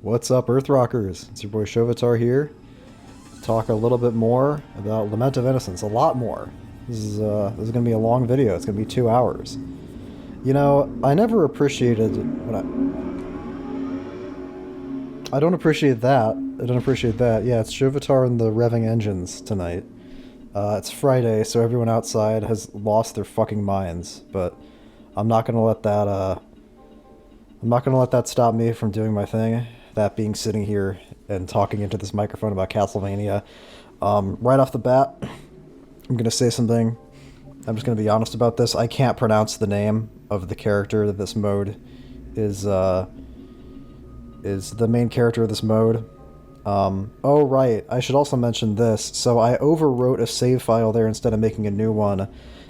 What's up, Earthrockers? It's your boy Shovatar here. Talk a little bit more about Lament of Innocence. A lot more. This is gonna be a long video. It's gonna be 2 hours. You know, I never appreciated when I don't appreciate that. I don't appreciate that. Yeah, it's Shovatar and the revving engines tonight. It's Friday, so everyone outside has lost their fucking minds. But I'm not gonna let that. I'm not gonna let that stop me from doing my thing. That being sitting here and talking into this microphone about Castlevania. Right off the bat, I'm going to say something. I'm just going to be honest about this. I can't pronounce the name of the character that this mode is the main character of this mode. Oh, right. I should also mention this. So I overwrote a save file there instead of making a new one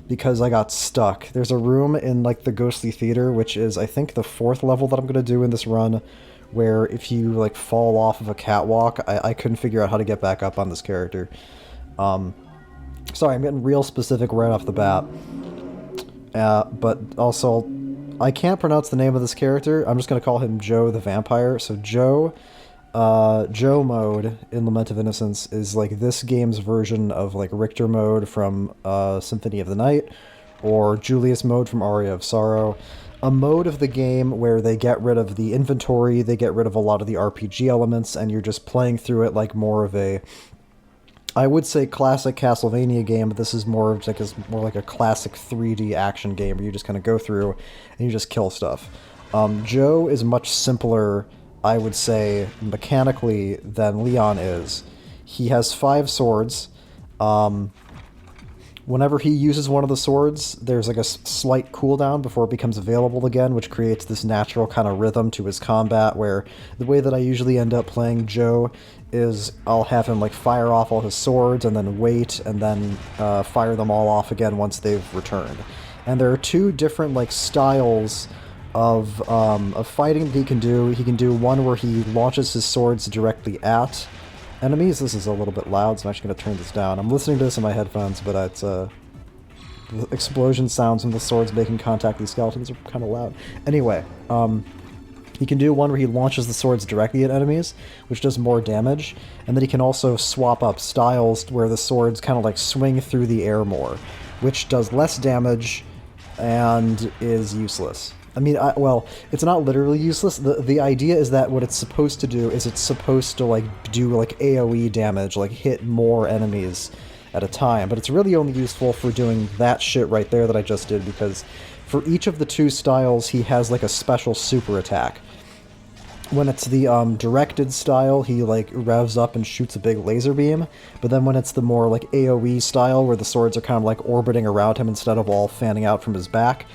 because I got stuck. There's a room in, like, the Ghostly Theater, which is, I think, the 4th level that I'm going to do in this run, where if you, like, fall off of a catwalk, I couldn't figure out how to get back up on this character. Sorry, I'm getting real specific right off the bat. But also, I can't pronounce the name of this character. I'm just going to call him Joe the Vampire. So Joe mode in Lament of Innocence is, like, this game's version of, like, Richter mode from Symphony of the Night, or Julius mode from Aria of Sorrow. A mode of the game where they get rid of the inventory, they get rid of a lot of the RPG elements, and you're just playing through it like more of a, I would say, classic Castlevania game, but this is more of like a classic 3D action game where you just kind of go through and you just kill stuff. Joe is much simpler, I would say, mechanically than Leon is. He has 5 swords. Whenever he uses one of the swords, there's like a slight cooldown before it becomes available again, which creates this natural kind of rhythm to his combat, where the way that I usually end up playing Joe is I'll have him, like, fire off all his swords and then wait and then fire them all off again once they've returned. And there are 2 different, like, styles of fighting that he can do. He can do one where he launches his swords directly at enemies. This is a little bit loud, so I'm actually going to turn this down. I'm listening to this in my headphones, but it's the explosion sounds from the swords making contact with these skeletons are kind of loud. Anyway, he can do one where he launches the swords directly at enemies, which does more damage, and then he can also swap up styles where the swords kind of, like, swing through the air more, which does less damage and is useless. I mean, well, it's not literally useless. The idea is that what it's supposed to do is it's supposed to, like, do, like, AoE damage, like, hit more enemies at a time. But it's really only useful for doing that shit right there that I just did, because for each of the 2 styles, he has, like, a special super attack. When it's the directed style, he, like, revs up and shoots a big laser beam. But then when it's the more, like, AoE style, where the swords are kind of, like, orbiting around him instead of all fanning out from his back,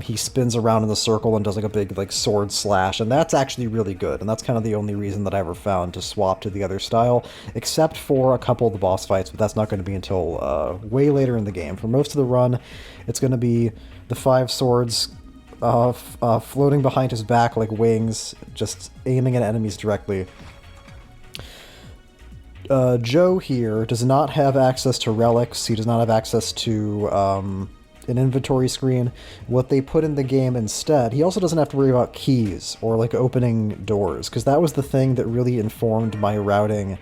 he spins around in the circle and does, like, a big, like, sword slash, and that's actually really good, and that's kind of the only reason that I ever found to swap to the other style, except for a couple of the boss fights, but that's not going to be until way later in the game. For most of the run, it's going to be the 5 swords floating behind his back like wings, just aiming at enemies directly. Joe here does not have access to relics, he does not have access to an inventory screen. What they put in the game instead, he also doesn't have to worry about keys or, like, opening doors, because that was the thing that really informed my routing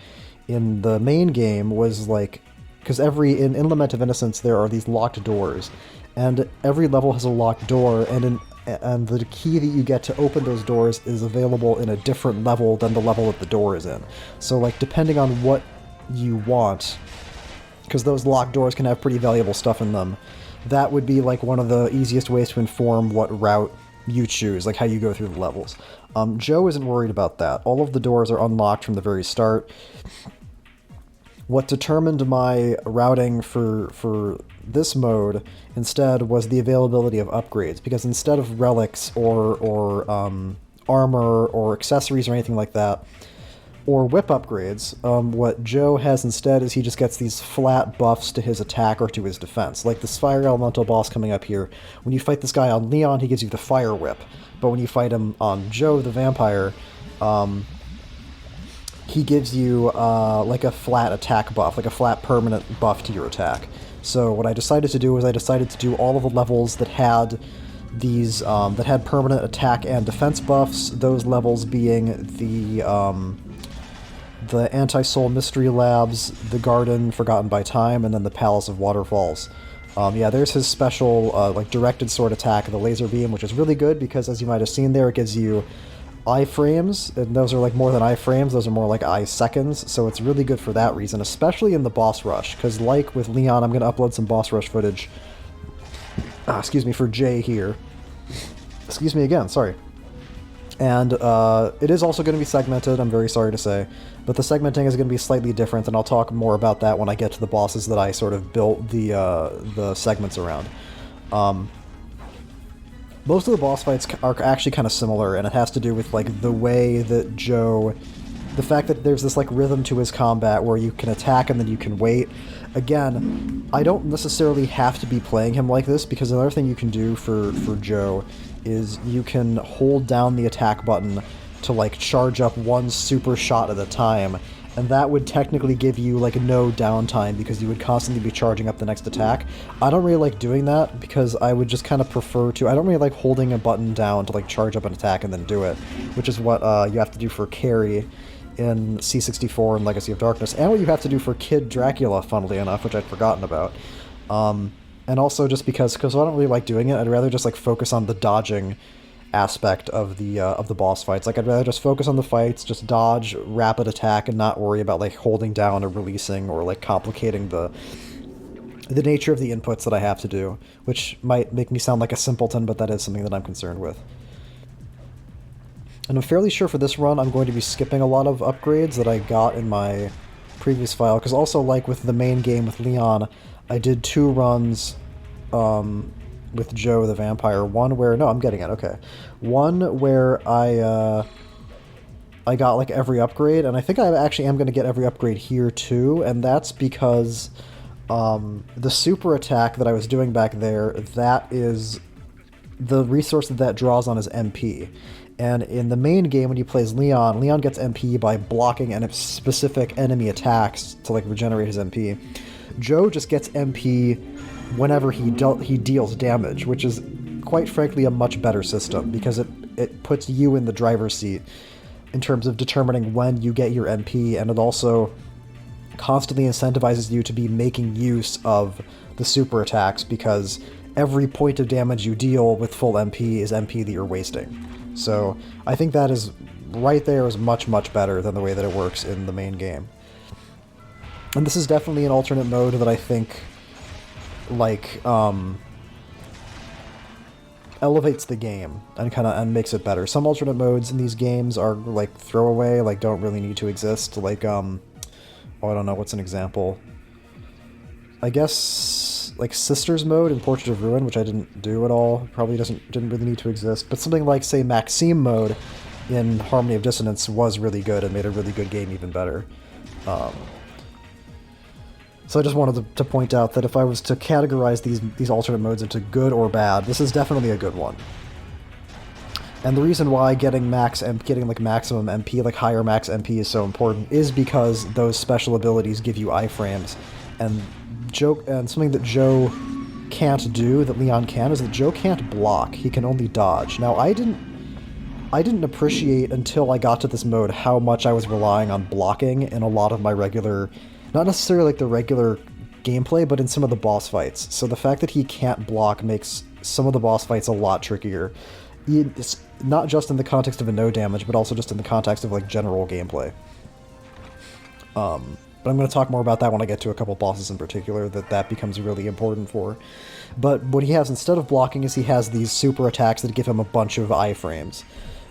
in the main game, was, like, because in Lament of Innocence there are these locked doors, and every level has a locked door, and the key that you get to open those doors is available in a different level than the level that the door is in. So, like, depending on what you want, because those locked doors can have pretty valuable stuff in them, that would be, like, one of the easiest ways to inform what route you choose, like how you go through the levels. Joe isn't worried about that. All of the doors are unlocked from the very start. What determined my routing for this mode instead was the availability of upgrades, because instead of relics or armor or accessories or anything like that, or whip upgrades, what Joe has instead is he just gets these flat buffs to his attack or to his defense. Like this fire elemental boss coming up here, when you fight this guy on Leon, he gives you the fire whip, but when you fight him on Joe the vampire, he gives you like a flat attack buff, like a flat permanent buff to your attack. So what I decided to do was I decided to do all of the levels that had these that had permanent attack and defense buffs, those levels being the Anti-Soul Mystery Labs, the Garden Forgotten by Time, and then the Palace of Waterfalls. Yeah, there's his special like directed sword attack, the laser beam, which is really good because, as you might have seen there, it gives you iframes, and those are like more than iframes, those are more like i-seconds, so it's really good for that reason, especially in the boss rush, because like with Leon, I'm going to upload some boss rush footage, excuse me, for Jay here. Excuse me again, sorry. And it is also going to be segmented, I'm very sorry to say, but the segmenting is going to be slightly different, and I'll talk more about that when I get to the bosses that I sort of built the segments around. Most of the boss fights are actually kind of similar, and it has to do with like the way that Joe, the fact that there's this like rhythm to his combat where you can attack and then you can wait. Again, I don't necessarily have to be playing him like this, because another thing you can do for Joe is you can hold down the attack button to like charge up one super shot at a time, and that would technically give you like no downtime because you would constantly be charging up the next attack. I don't really like doing that because I would just kind of prefer to, I don't really like holding a button down to like charge up an attack and then do it, which is what you have to do for Carrie in C64 and Legacy of Darkness, and what you have to do for Kid Dracula, funnily enough, which I'd forgotten about. And also just because I don't really like doing it, I'd rather just like focus on the dodging aspect of the boss fights. Like, I'd rather just focus on the fights, just dodge, rapid attack, and not worry about like holding down or releasing or like complicating the nature of the inputs that I have to do, which might make me sound like a simpleton, but that is something that I'm concerned with. And I'm fairly sure for this run I'm going to be skipping a lot of upgrades that I got in my previous file, because also, like with the main game with Leon, I did 2 runs with Joe the Vampire. One where, no, I'm getting it, okay. One where I got like every upgrade, and I think I actually am going to get every upgrade here too, and that's because the super attack that I was doing back there, that is the resource that draws on is MP. And in the main game, when you play as Leon, Leon gets MP by blocking specific enemy attacks to like regenerate his MP. Joe just gets MP whenever he deals damage, which is quite frankly a much better system, because it puts you in the driver's seat in terms of determining when you get your MP, and it also constantly incentivizes you to be making use of the super attacks, because every point of damage you deal with full MP is MP that you're wasting. So I think that is right there is much, much better than the way that it works in the main game. And this is definitely an alternate mode that I think like elevates the game and makes it better. Some alternate modes in these games are like throwaway, like don't really need to exist. Like oh, I don't know, what's an example? I guess like Sisters mode in Portrait of Ruin, which I didn't do at all, probably didn't really need to exist. But something like, say, Maxime mode in Harmony of Dissonance was really good and made a really good game even better. So I just wanted to point out that if I was to categorize these alternate modes into good or bad, this is definitely a good one. And the reason why getting maximum MP, like higher max MP, is so important is because those special abilities give you iframes, and something that Joe can't do that Leon can is that Joe can't block. He can only dodge. Now, I didn't appreciate until I got to this mode how much I was relying on blocking in a lot of my regular, not necessarily like the regular gameplay, but in some of the boss fights. So the fact that he can't block makes some of the boss fights a lot trickier. It's not just in the context of a no damage, but also just in the context of like general gameplay. But I'm going to talk more about that when I get to a couple bosses in particular that becomes really important for. But what he has instead of blocking is he has these super attacks that give him a bunch of iframes,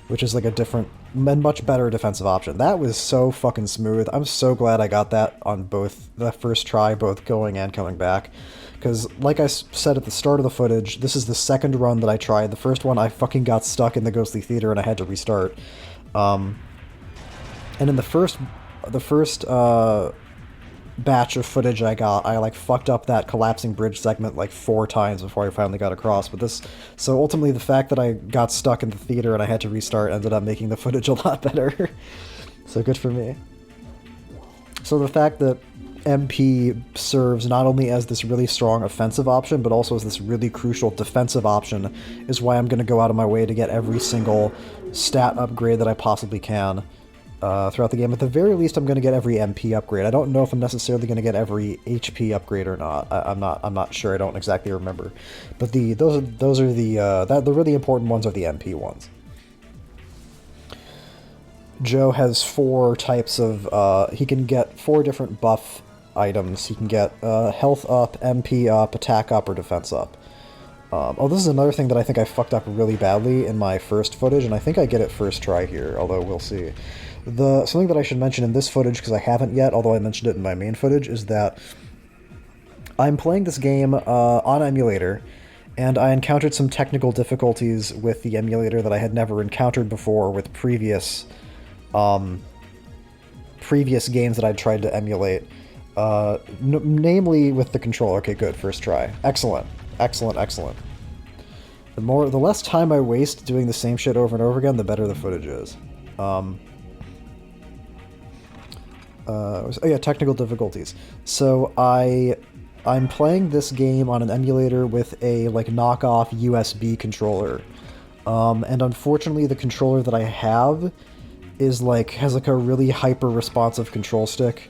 which is like a different and much better defensive option. That was so fucking smooth. I'm so glad I got that on both the first try, both going and coming back. Because like I said at the start of the footage, this is the second run that I tried. The first one I fucking got stuck in the Ghostly Theater and I had to restart. And in the first batch of footage I got, I like fucked up that collapsing bridge segment like 4 times before I finally got across. So ultimately the fact that I got stuck in the theater and I had to restart ended up making the footage a lot better. So good for me. So the fact that MP serves not only as this really strong offensive option, but also as this really crucial defensive option, is why I'm going to go out of my way to get every single stat upgrade that I possibly can throughout the game. At the very least, I'm going to get every MP upgrade. I don't know if I'm necessarily going to get every HP upgrade or not. I'm not sure. I don't exactly remember. But those are the really important ones are the MP ones. Joe has 4 types of, he can get 4 different buff items. He can get health up, MP up, attack up, or defense up. Oh, this is another thing that I think I fucked up really badly in my first footage, and I think I get it first try here, although we'll see. Something that I should mention in this footage, because I haven't yet, although I mentioned it in my main footage, is that I'm playing this game on emulator, and I encountered some technical difficulties with the emulator that I had never encountered before with previous games that I'd tried to emulate, namely with the controller. Okay, good, first try. Excellent, excellent, excellent. The less time I waste doing the same shit over and over again, the better the footage is. Technical difficulties. So I'm playing this game on an emulator with a knockoff USB controller, and unfortunately the controller that I have is has a really hyper responsive control stick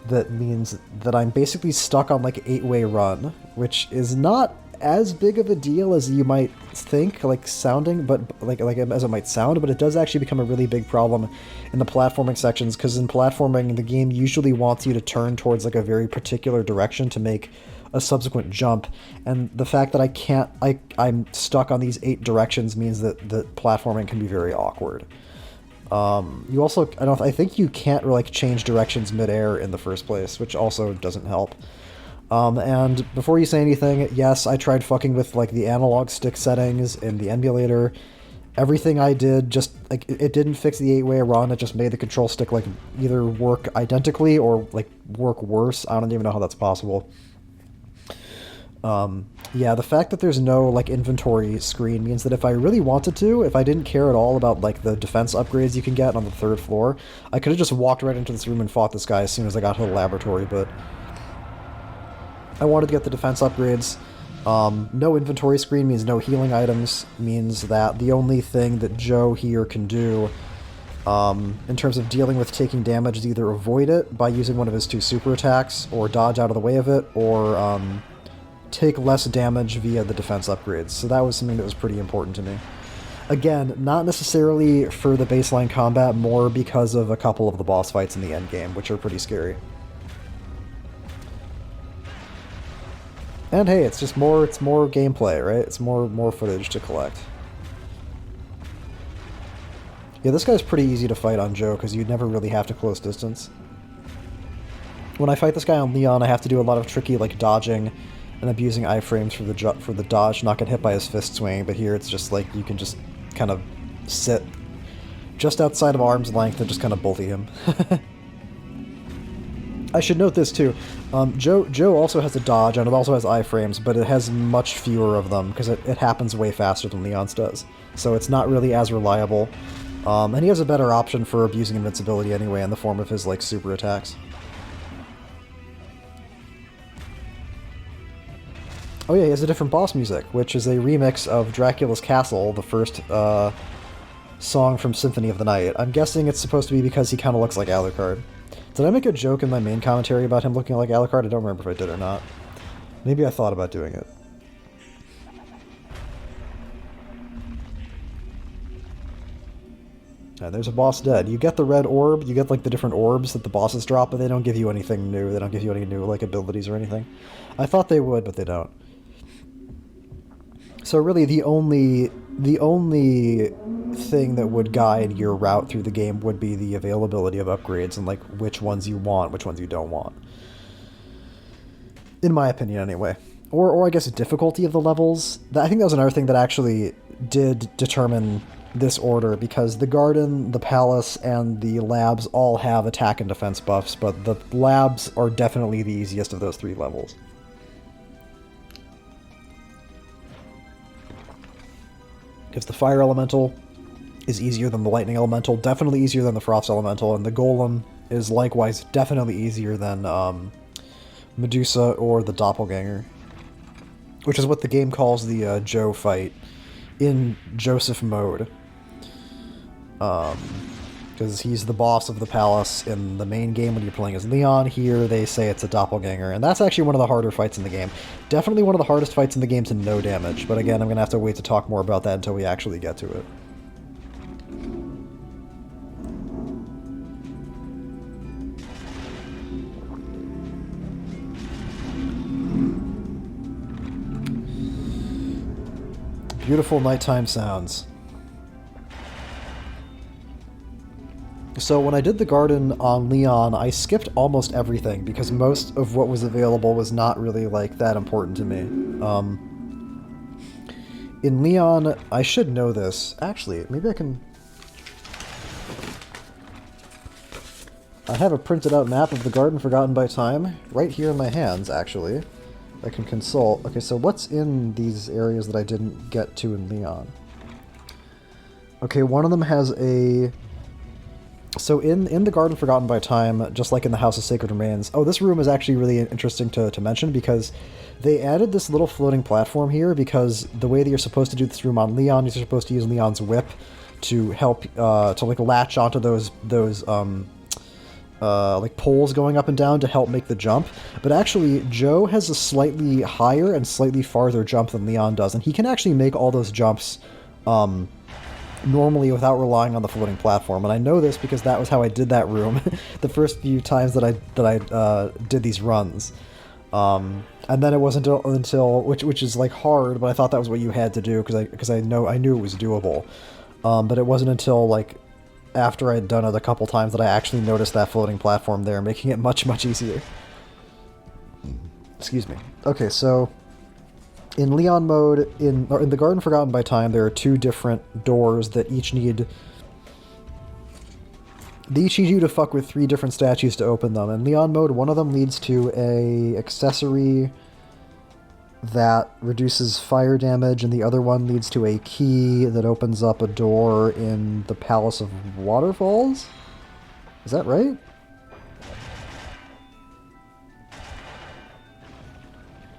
that means that I'm basically stuck on 8-way run, which is not as big of a deal as you might think, sounding, but as it might sound, but it does actually become a really big problem in the platforming sections, because in platforming the game usually wants you to turn towards a very particular direction to make a subsequent jump, and the fact that I'm stuck on these 8 directions means that platforming can be very awkward. You also, I think you can't change directions midair in the first place, which also doesn't help. And before you say anything, yes, I tried fucking with the analog stick settings in the emulator. Everything I did just it didn't fix the 8-way run. It just made the control stick either work identically or work worse. I don't even know how that's possible. Yeah, the fact that there's no inventory screen means that if I really wanted to, if I didn't care at all about the defense upgrades you can get on the 3rd floor, I could have just walked right into this room and fought this guy as soon as I got to the laboratory, but I wanted to get the defense upgrades. No inventory screen means no healing items, means that the only thing that Joe here can do in terms of dealing with taking damage is either avoid it by using one of his 2 super attacks, or dodge out of the way of it, or take less damage via the defense upgrades. So that was something that was pretty important to me. Again, not necessarily for the baseline combat, more because of a couple of the boss fights in the endgame, which are pretty scary. And hey, it's more gameplay, right? It's more footage to collect. Yeah, this guy's pretty easy to fight on Joe, because you never really have to close distance. When I fight this guy on Leon, I have to do a lot of tricky dodging and abusing iframes for the dodge, not get hit by his fist swing, but here it's just you can just kind of sit just outside of arm's length and just kind of bully him. I should note this too. Joe also has a dodge, and it also has iframes, but it has much fewer of them, because it happens way faster than Leon's does. So it's not really as reliable. And he has a better option for abusing invincibility anyway, in the form of his super attacks. Oh yeah, he has a different boss music, which is a remix of Dracula's Castle, the first song from Symphony of the Night. I'm guessing it's supposed to be because he kind of looks like Alucard. Did I make a joke in my main commentary about him looking like Alucard? I don't remember if I did or not. Maybe I thought about doing it. And there's a boss dead. You get the red orb, you get the different orbs that the bosses drop, but they don't give you anything new. They don't give you any new abilities or anything. I thought they would, but they don't. So really the only thing that would guide your route through the game would be the availability of upgrades and which ones you want, which ones you don't want. In my opinion, anyway. Or I guess difficulty of the levels. I think that was another thing that actually did determine this order, because the garden, the palace, and the labs all have attack and defense buffs, but the labs are definitely the easiest of those 3 levels. Because the fire elemental is easier than the lightning elemental, definitely easier than the frost elemental, and the golem is likewise definitely easier than Medusa or the Doppelganger, which is what the game calls the Joe fight in Joseph mode. Because he's the boss of the palace in the main game when you're playing as Leon. Here they say it's a doppelganger, and that's actually one of the harder fights in the game. Definitely one of the hardest fights in the game to no damage, but again, I'm going to have to wait to talk more about that until we actually get to it. Beautiful nighttime sounds. So when I did the garden on Leon, I skipped almost everything because most of what was available was not really like that important to me. In Leon, I should know this. Actually, maybe I can... I have a printed out map of the garden forgotten by time right here in my hands, actually. I can consult. Okay, so what's in these areas that I didn't get to in Leon? Okay, one of them has a... So in the Garden Forgotten by Time, just like in the House of Sacred Remains... Oh, this room is actually really interesting to mention because they added this little floating platform here because the way that you're supposed to do this room on Leon, you're supposed to use Leon's whip to help, to like latch onto those like poles going up and down to help make the jump. But actually, Joe has a slightly higher and slightly farther jump than Leon does, and he can actually make all those jumps normally without relying on the floating platform. And I know this because that was how I did that room the first few times that I did these runs. And then it wasn't until which is like hard, but I thought that was what you had to do because I knew it was doable. But it wasn't until like after I'd done it a couple times that I actually noticed that floating platform there, making it much easier. Excuse me. Okay, so in Leon mode, in the Garden Forgotten by Time, there are two different doors that each need... They each need you to fuck with 3 different statues to open them. In Leon mode, one of them leads to a accessory that reduces fire damage, and the other one leads to a key that opens up a door in the Palace of Waterfalls? Is that right?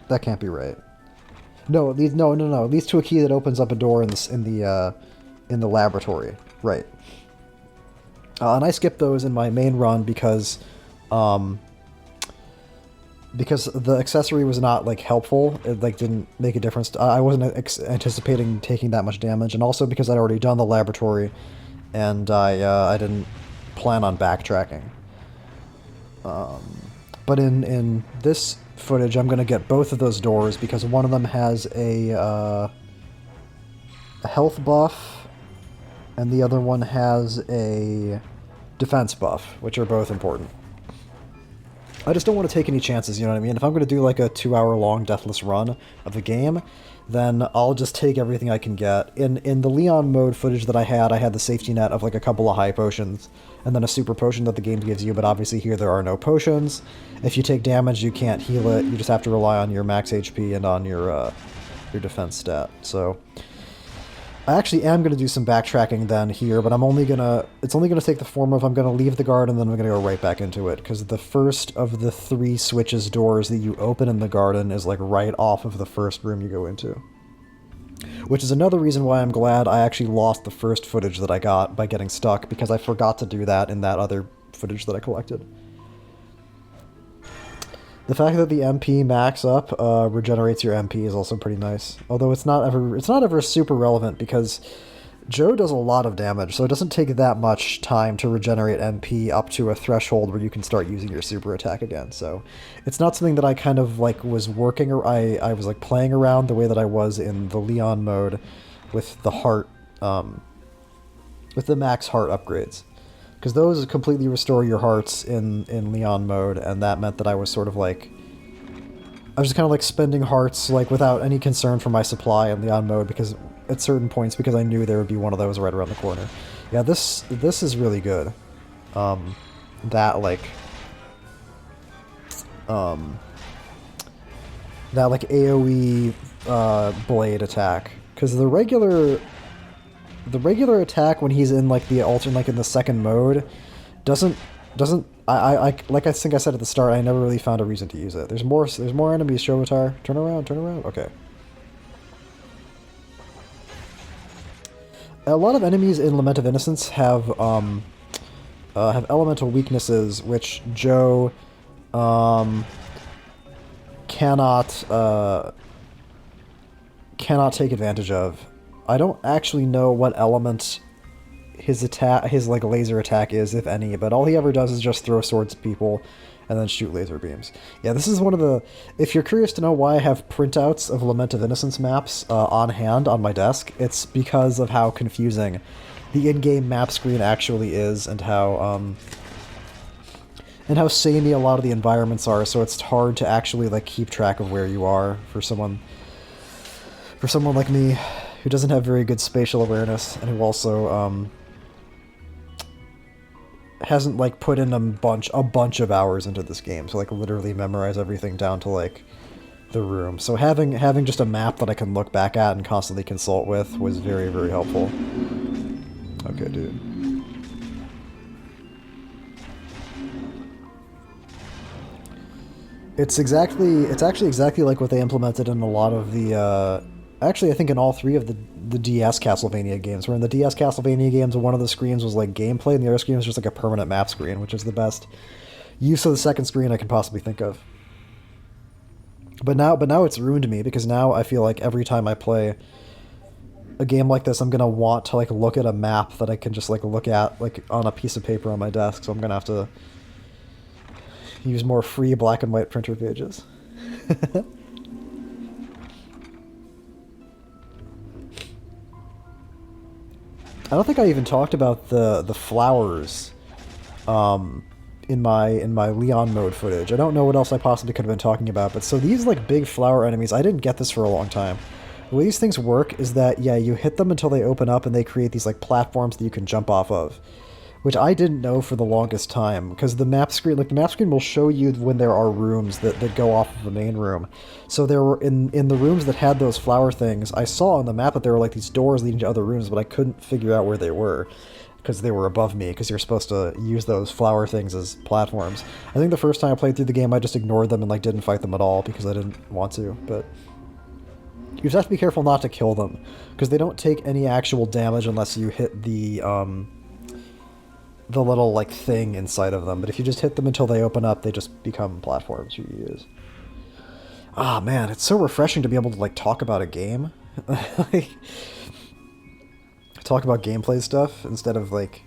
That can't be right. No, it leads no. It leads to a key that opens up a door in the laboratory. Right. And I skipped those in my main run because the accessory was not like helpful. It like didn't make a difference. I wasn't anticipating taking that much damage, and also because I'd already done the laboratory, and I didn't plan on backtracking. But in this footage, I'm going to get both of those doors because one of them has a health buff, and the other one has a defense buff, which are both important. I just don't want to take any chances, you know what I mean? If I'm going to do like a 2-hour-long Deathless run of the game, then I'll just take everything I can get. In the Leon mode footage that I had the safety net of like a couple of high potions, and then a super potion that the game gives you, but obviously here there are no potions. If you take damage, you can't heal it. You just have to rely on your max HP and on your defense stat. So I actually am going to do some backtracking then here, but it's only going to take the form of I'm going to leave the garden and then I'm going to go right back into it, because the first of the 3 switches doors that you open in the garden is like right off of the first room you go into. Which is another reason why I'm glad I actually lost the first footage that I got by getting stuck, because I forgot to do that in that other footage that I collected. The fact that the MP max up regenerates your MP is also pretty nice. Although it's not ever super relevant because Joe does a lot of damage, so it doesn't take that much time to regenerate MP up to a threshold where you can start using your super attack again. So it's not something that I kind of like was working, or I was like playing around the way that I was in the Leon mode with the heart, with the max heart upgrades. Because those completely restore your hearts in Leon mode, and that meant that I was sort of like... I was just kind of like spending hearts like without any concern for my supply in Leon mode, because at certain points, because I knew there would be one of those right around the corner. Yeah, this is really good. That like AoE blade attack. Because the regular attack when he's in like the alternate, like in the second mode, doesn't Doesn't like I think I said at the start, I never really found a reason to use it. There's more enemies, Shovitar. Turn around, turn around. Okay. A lot of enemies in Lament of Innocence have elemental weaknesses which Joe um, cannot cannot take advantage of. I don't actually know what element his like laser attack is, if any, but all he ever does is just throw swords at people and then shoot laser beams. Yeah, this is one of the... If you're curious to know why I have printouts of Lament of Innocence maps on hand on my desk, it's because of how confusing the in-game map screen actually is, and how samey a lot of the environments are, so it's hard to actually like keep track of where you are for someone like me who doesn't have very good spatial awareness, and who also hasn't like put in a bunch of hours into this game to like literally memorize everything down to like the room. So having just a map that I can look back at and constantly consult with was very, very helpful. Okay, dude. It's actually exactly like what they implemented in a lot of the actually, I think in all three of the DS Castlevania games, where in the DS Castlevania games, one of the screens was like gameplay, and the other screen was just like a permanent map screen, which is the best use of the second screen I can possibly think of. But now it's ruined me, because now I feel like every time I play a game like this, I'm gonna want to like look at a map that I can just like look at like on a piece of paper on my desk. So I'm gonna have to use more free black and white printer pages. I don't think I even talked about the flowers in my Leon mode footage. I don't know what else I possibly could have been talking about, but so these like big flower enemies, I didn't get this for a long time. The way these things work is that, yeah, you hit them until they open up and they create these like platforms that you can jump off of, which I didn't know for the longest time, because the map screen will show you when there are rooms that go off of the main room. So there were, in the rooms that had those flower things, I saw on the map that there were like these doors leading to other rooms, but I couldn't figure out where they were, because they were above me, because you're supposed to use those flower things as platforms. I think the first time I played through the game, I just ignored them and like didn't fight them at all, because I didn't want to, but... You just have to be careful not to kill them, because they don't take any actual damage unless you hit the little like thing inside of them. But if you just hit them until they open up, they just become platforms you use. Ah, man, it's so refreshing to be able to like talk about a game. Like, talk about gameplay stuff instead of like...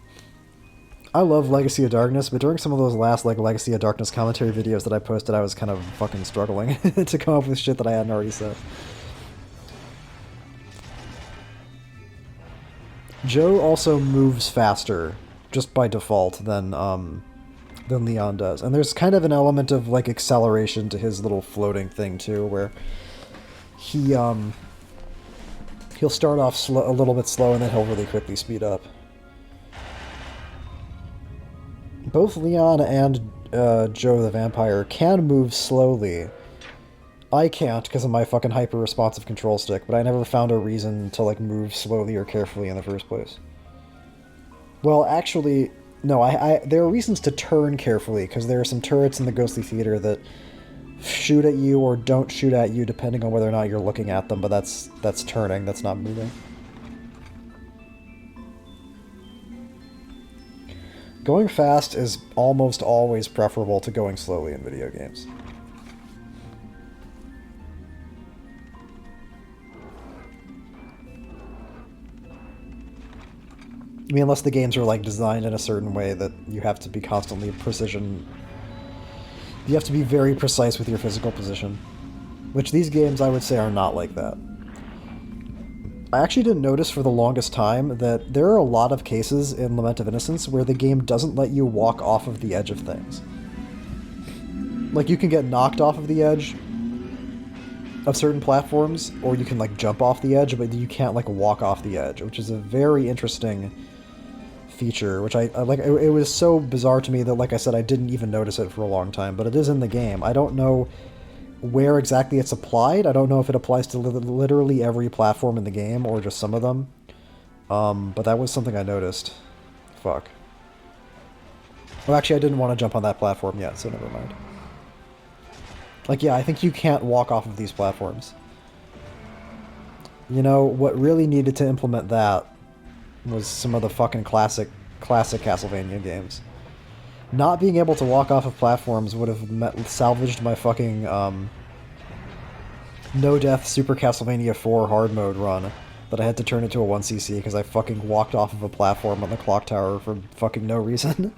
I love Legacy of Darkness, but during some of those last like Legacy of Darkness commentary videos that I posted, I was kind of fucking struggling to come up with shit that I hadn't already said. Joe also moves faster, just by default, than Leon does. And there's kind of an element of like acceleration to his little floating thing too, where he'll start off a little bit slow, and then he'll really quickly speed up. Both Leon and Joe the Vampire can move slowly. I can't because of my fucking hyper-responsive control stick, but I never found a reason to like move slowly or carefully in the first place. Well, actually, no, there are reasons to turn carefully, because there are some turrets in the Ghostly Theater that shoot at you or don't shoot at you depending on whether or not you're looking at them, but that's turning, that's not moving. Going fast is almost always preferable to going slowly in video games. I mean, unless the games are like designed in a certain way that you have to be constantly precision. You have to be very precise with your physical position. Which these games, I would say, are not like that. I actually didn't notice for the longest time that there are a lot of cases in Lament of Innocence where the game doesn't let you walk off of the edge of things. Like, you can get knocked off of the edge of certain platforms, or you can like jump off the edge, but you can't like walk off the edge, which is a very interesting feature, which I like. It was so bizarre to me that, like I said, I didn't even notice it for a long time, but it is in the game. I don't know where exactly it's applied. I don't know if it applies to literally every platform in the game or just some of them. But that was something I noticed. Fuck. Well, actually, I didn't want to jump on that platform yet, so never mind. Like, yeah, I think you can't walk off of these platforms. You know, what really needed to implement that was some of the fucking classic Castlevania games. Not being able to walk off of platforms would have salvaged my fucking, no-death Super Castlevania 4 hard mode run that I had to turn into a 1cc because I fucking walked off of a platform on the clock tower for fucking no reason.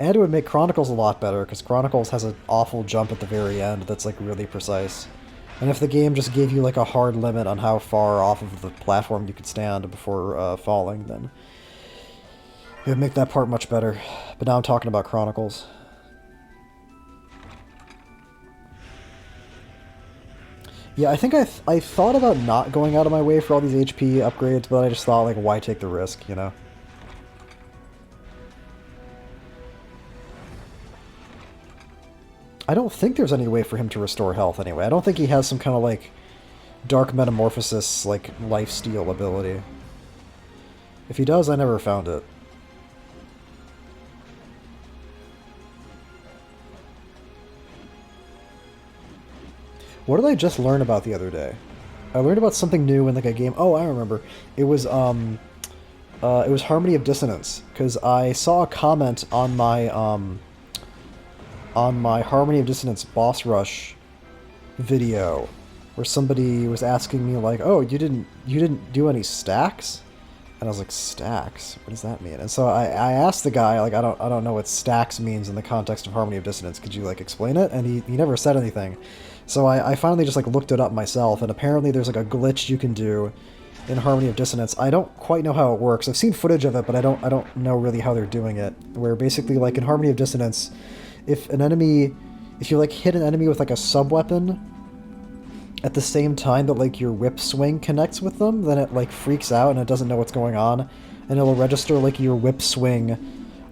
And it would make Chronicles a lot better, because Chronicles has an awful jump at the very end that's, like, really precise. And if the game just gave you, like, a hard limit on how far off of the platform you could stand before falling, then it would make that part much better. But now I'm talking about Chronicles. Yeah, I think I thought about not going out of my way for all these HP upgrades, but I just thought, like, why take the risk, you know? I don't think there's any way for him to restore health anyway. I don't think he has some kind of, like, dark metamorphosis, like, lifesteal ability. If he does, I never found it. What did I just learn about the other day? I learned about something new in, like, a game. Oh, I remember. It was Harmony of Dissonance, because I saw a comment on my Harmony of Dissonance boss rush video where somebody was asking me, like, oh, you didn't do any stacks? And I was like, stacks? What does that mean? And so I asked the guy, like, I don't know what stacks means in the context of Harmony of Dissonance. Could you, like, explain it? And he never said anything. So I finally just, like, looked it up myself, and apparently there's, like, a glitch you can do in Harmony of Dissonance. I don't quite know how it works. I've seen footage of it, but I don't know really how they're doing it. Where basically, like, in Harmony of Dissonance, if you, like, hit an enemy with, like, a sub-weapon at the same time that, like, your whip swing connects with them, then it, like, freaks out and it doesn't know what's going on, and it'll register, like, your whip swing,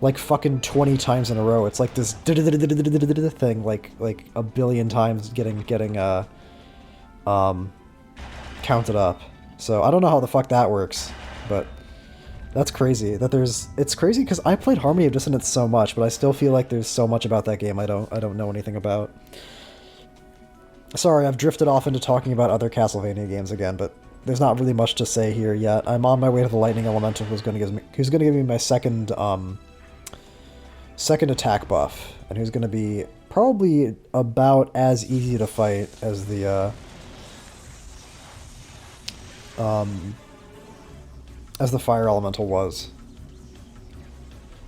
like, fucking 20 times in a row. It's like this thing, like a billion times getting counted up. So I don't know how the fuck that works, but that's crazy. It's crazy because I played Harmony of Dissonance so much, but I still feel like there's so much about that game I don't know anything about. Sorry, I've drifted off into talking about other Castlevania games again, but there's not really much to say here yet. I'm on my way to the Lightning Elemental, who's going to give me my second attack buff, and who's going to be probably about as easy to fight as the Fire Elemental was.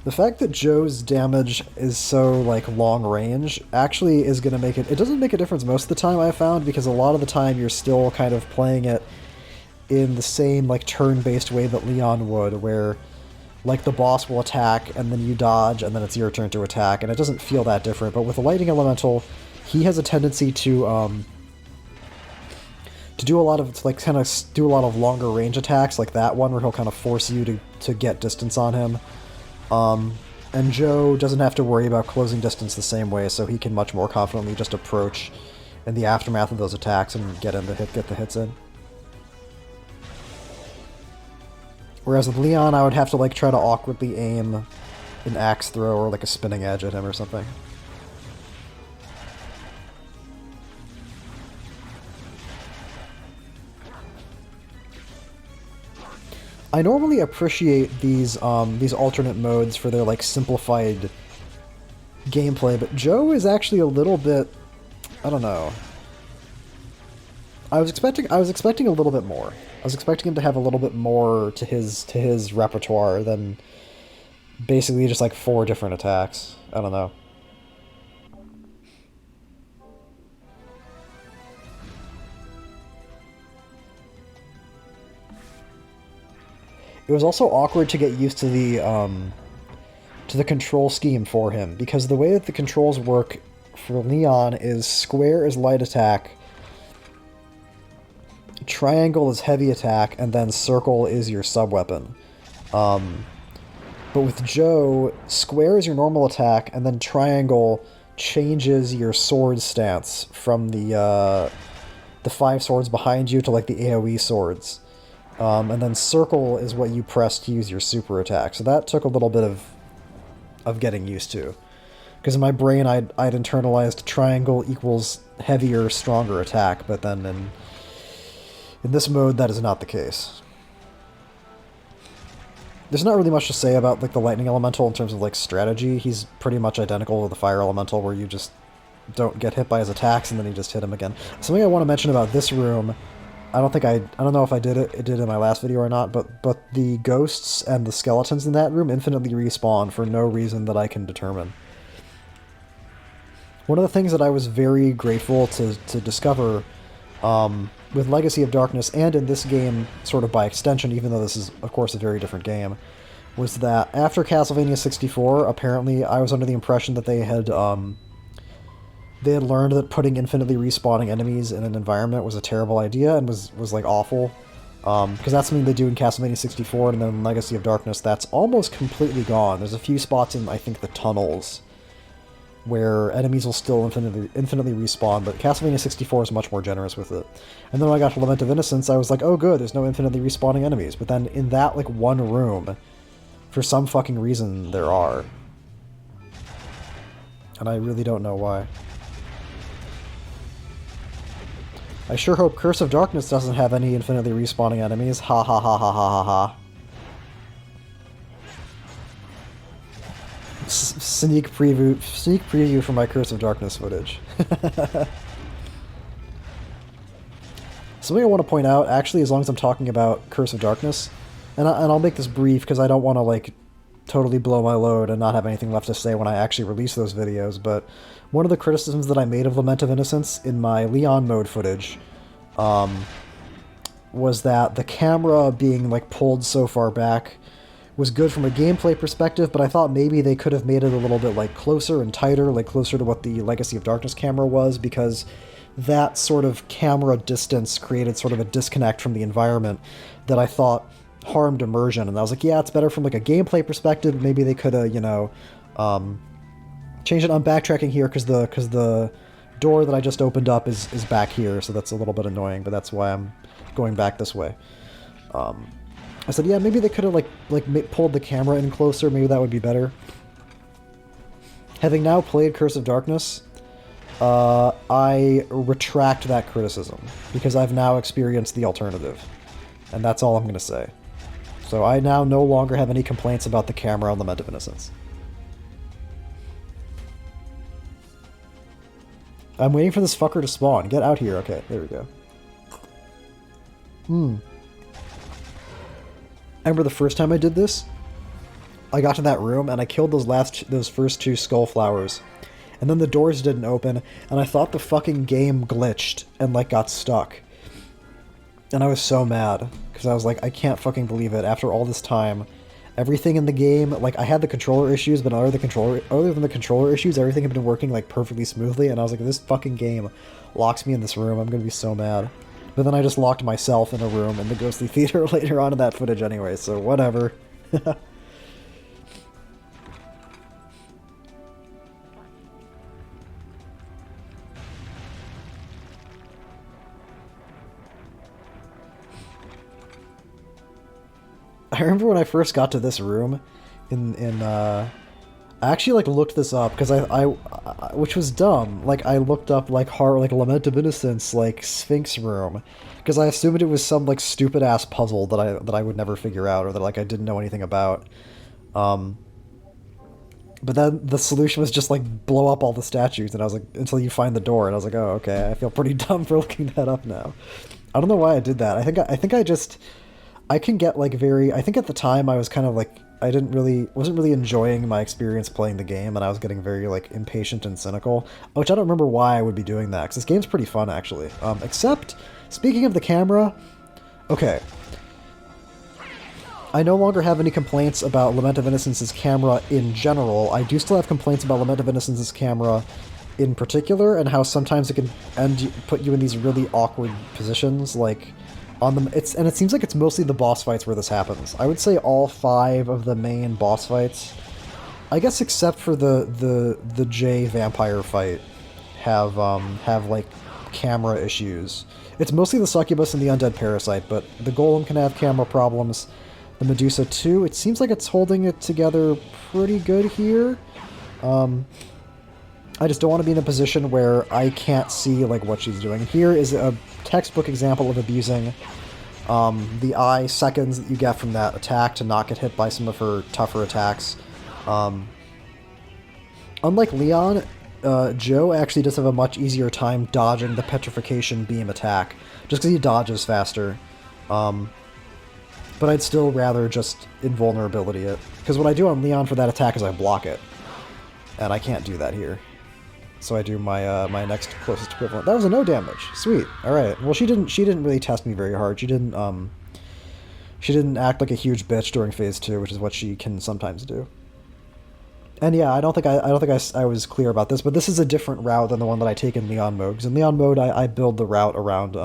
The fact that Joe's damage is so, like, long range actually is going to make it... It doesn't make a difference most of the time, I've found, because a lot of the time you're still kind of playing it in the same, like, turn-based way that Leon would, where, like, the boss will attack, and then you dodge, and then it's your turn to attack, and it doesn't feel that different. But with the Lightning Elemental, he has a tendency to do a lot of, like, kind of do a lot of longer range attacks, like that one, where he'll kind of force you to get distance on him. And Joe doesn't have to worry about closing distance the same way, so he can much more confidently just approach in the aftermath of those attacks and get the hits in. Whereas with Leon, I would have to, like, try to awkwardly aim an axe throw or, like, a spinning edge at him or something. I normally appreciate these alternate modes for their, like, simplified gameplay, but Joe is actually a little bit, I don't know. I was expecting a little bit more. I was expecting him to have a little bit more to his repertoire than basically just, like, 4 different attacks. I don't know. It was also awkward to get used to the control scheme for him, because the way that the controls work for Leon is square is light attack, triangle is heavy attack, and then circle is your sub-weapon. But with Joe, square is your normal attack, and then triangle changes your sword stance from the 5 swords behind you to, like, the AoE swords. And then circle is what you press to use your super attack. So that took a little bit of of getting used to. Because in my brain, I'd internalized triangle equals heavier, stronger attack, but then in this mode, that is not the case. There's not really much to say about like the lightning elemental in terms of like strategy. He's pretty much identical to the fire elemental, where you just don't get hit by his attacks and then you just hit him again. Something I want to mention about this room, I don't know if I did it in my last video or not, but the ghosts and the skeletons in that room infinitely respawn for no reason that I can determine. One of the things that I was very grateful to discover with Legacy of Darkness, and in this game sort of by extension, even though this is of course a very different game, was that after Castlevania 64, apparently I was under the impression that they had learned that putting infinitely respawning enemies in an environment was a terrible idea and was like awful. Because that's something they do in Castlevania 64, and then in Legacy of Darkness that's almost completely gone. There's a few spots in, I think, the tunnels where enemies will still infinitely respawn, but Castlevania 64 is much more generous with it. And then when I got to Lament of Innocence, I was like, oh good, there's no infinitely respawning enemies. But then in that like one room, for some fucking reason, there are. And I really don't know why. I sure hope Curse of Darkness doesn't have any infinitely respawning enemies. Ha ha ha ha ha ha ha. Sneak preview for my Curse of Darkness footage. Something I want to point out, actually, as long as I'm talking about Curse of Darkness, and I'll make this brief because I don't want to like totally blow my load and not have anything left to say when I actually release those videos, but one of the criticisms that I made of Lament of Innocence in my Leon mode footage was that the camera being like pulled so far back was good from a gameplay perspective, but I thought maybe they could have made it a little bit like closer and tighter, like closer to what the Legacy of Darkness camera was, because that sort of camera distance created sort of a disconnect from the environment that I thought harmed immersion. And I was like, yeah, it's better from like a gameplay perspective. Maybe they could have, you know, changed it. I'm backtracking here because the door that I just opened up is back here, so that's a little bit annoying, but that's why I'm going back this way. I said, yeah, maybe they could have pulled the camera in closer. Maybe that would be better. Having now played Curse of Darkness, I retract that criticism because I've now experienced the alternative, and that's all I'm going to say. So I now no longer have any complaints about the camera on Lament of Innocence. I'm waiting for this fucker to spawn. Get out here. Okay, there we go. I remember the first time I did this, I got to that room and I killed those first two skull flowers, and then the doors didn't open, and I thought the fucking game glitched and like got stuck. And I was so mad because I was like, I can't fucking believe it. After all this time, everything in the game, like I had the controller issues, but other than the controller issues, everything had been working like perfectly smoothly, and I was like, this fucking game locks me in this room. I'm gonna be so mad. But then I just locked myself in a room in the Ghostly Theater later on in that footage anyway, so whatever. I remember when I first got to this room I actually like looked this up because I which was dumb. Like I looked up like Lament of Innocence like Sphinx room because I assumed it was some like stupid ass puzzle that I would never figure out, or that like I didn't know anything about. But then the solution was just like blow up all the statues, and I was like, until you find the door, and I was like, oh okay, I feel pretty dumb for looking that up now. I don't know why I did that. I think I can get like I think at the time I was kind of like, I wasn't really enjoying my experience playing the game, and I was getting very like impatient and cynical, which I don't remember why I would be doing that, because this game's pretty fun actually. Except, speaking of the camera, okay, I no longer have any complaints about Lament of Innocence's camera in general. I do still have complaints about Lament of Innocence's camera in particular, and how sometimes it can put you in these really awkward positions, like and it seems like it's mostly the boss fights where this happens. I would say all 5 of the main boss fights, I guess except for the J vampire fight, have like camera issues. It's mostly the succubus and the undead parasite, but the golem can have camera problems. The Medusa too. It seems like it's holding it together pretty good here. I just don't want to be in a position where I can't see like what she's doing. Here is a textbook example of abusing the I seconds that you get from that attack to not get hit by some of her tougher attacks. Unlike Leon, Joe actually does have a much easier time dodging the petrification beam attack, just because he dodges faster. But I'd still rather just invulnerability it, because what I do on Leon for that attack is I block it, and I can't do that here. So I do my my next closest equivalent. That was a no damage. Sweet. All right. Well, she didn't really test me very hard. She didn't act like a huge bitch during phase 2, which is what she can sometimes do. And yeah, I don't think I was clear about this, but this is a different route than the one that I take in Leon mode. Because in Leon mode, I build the route around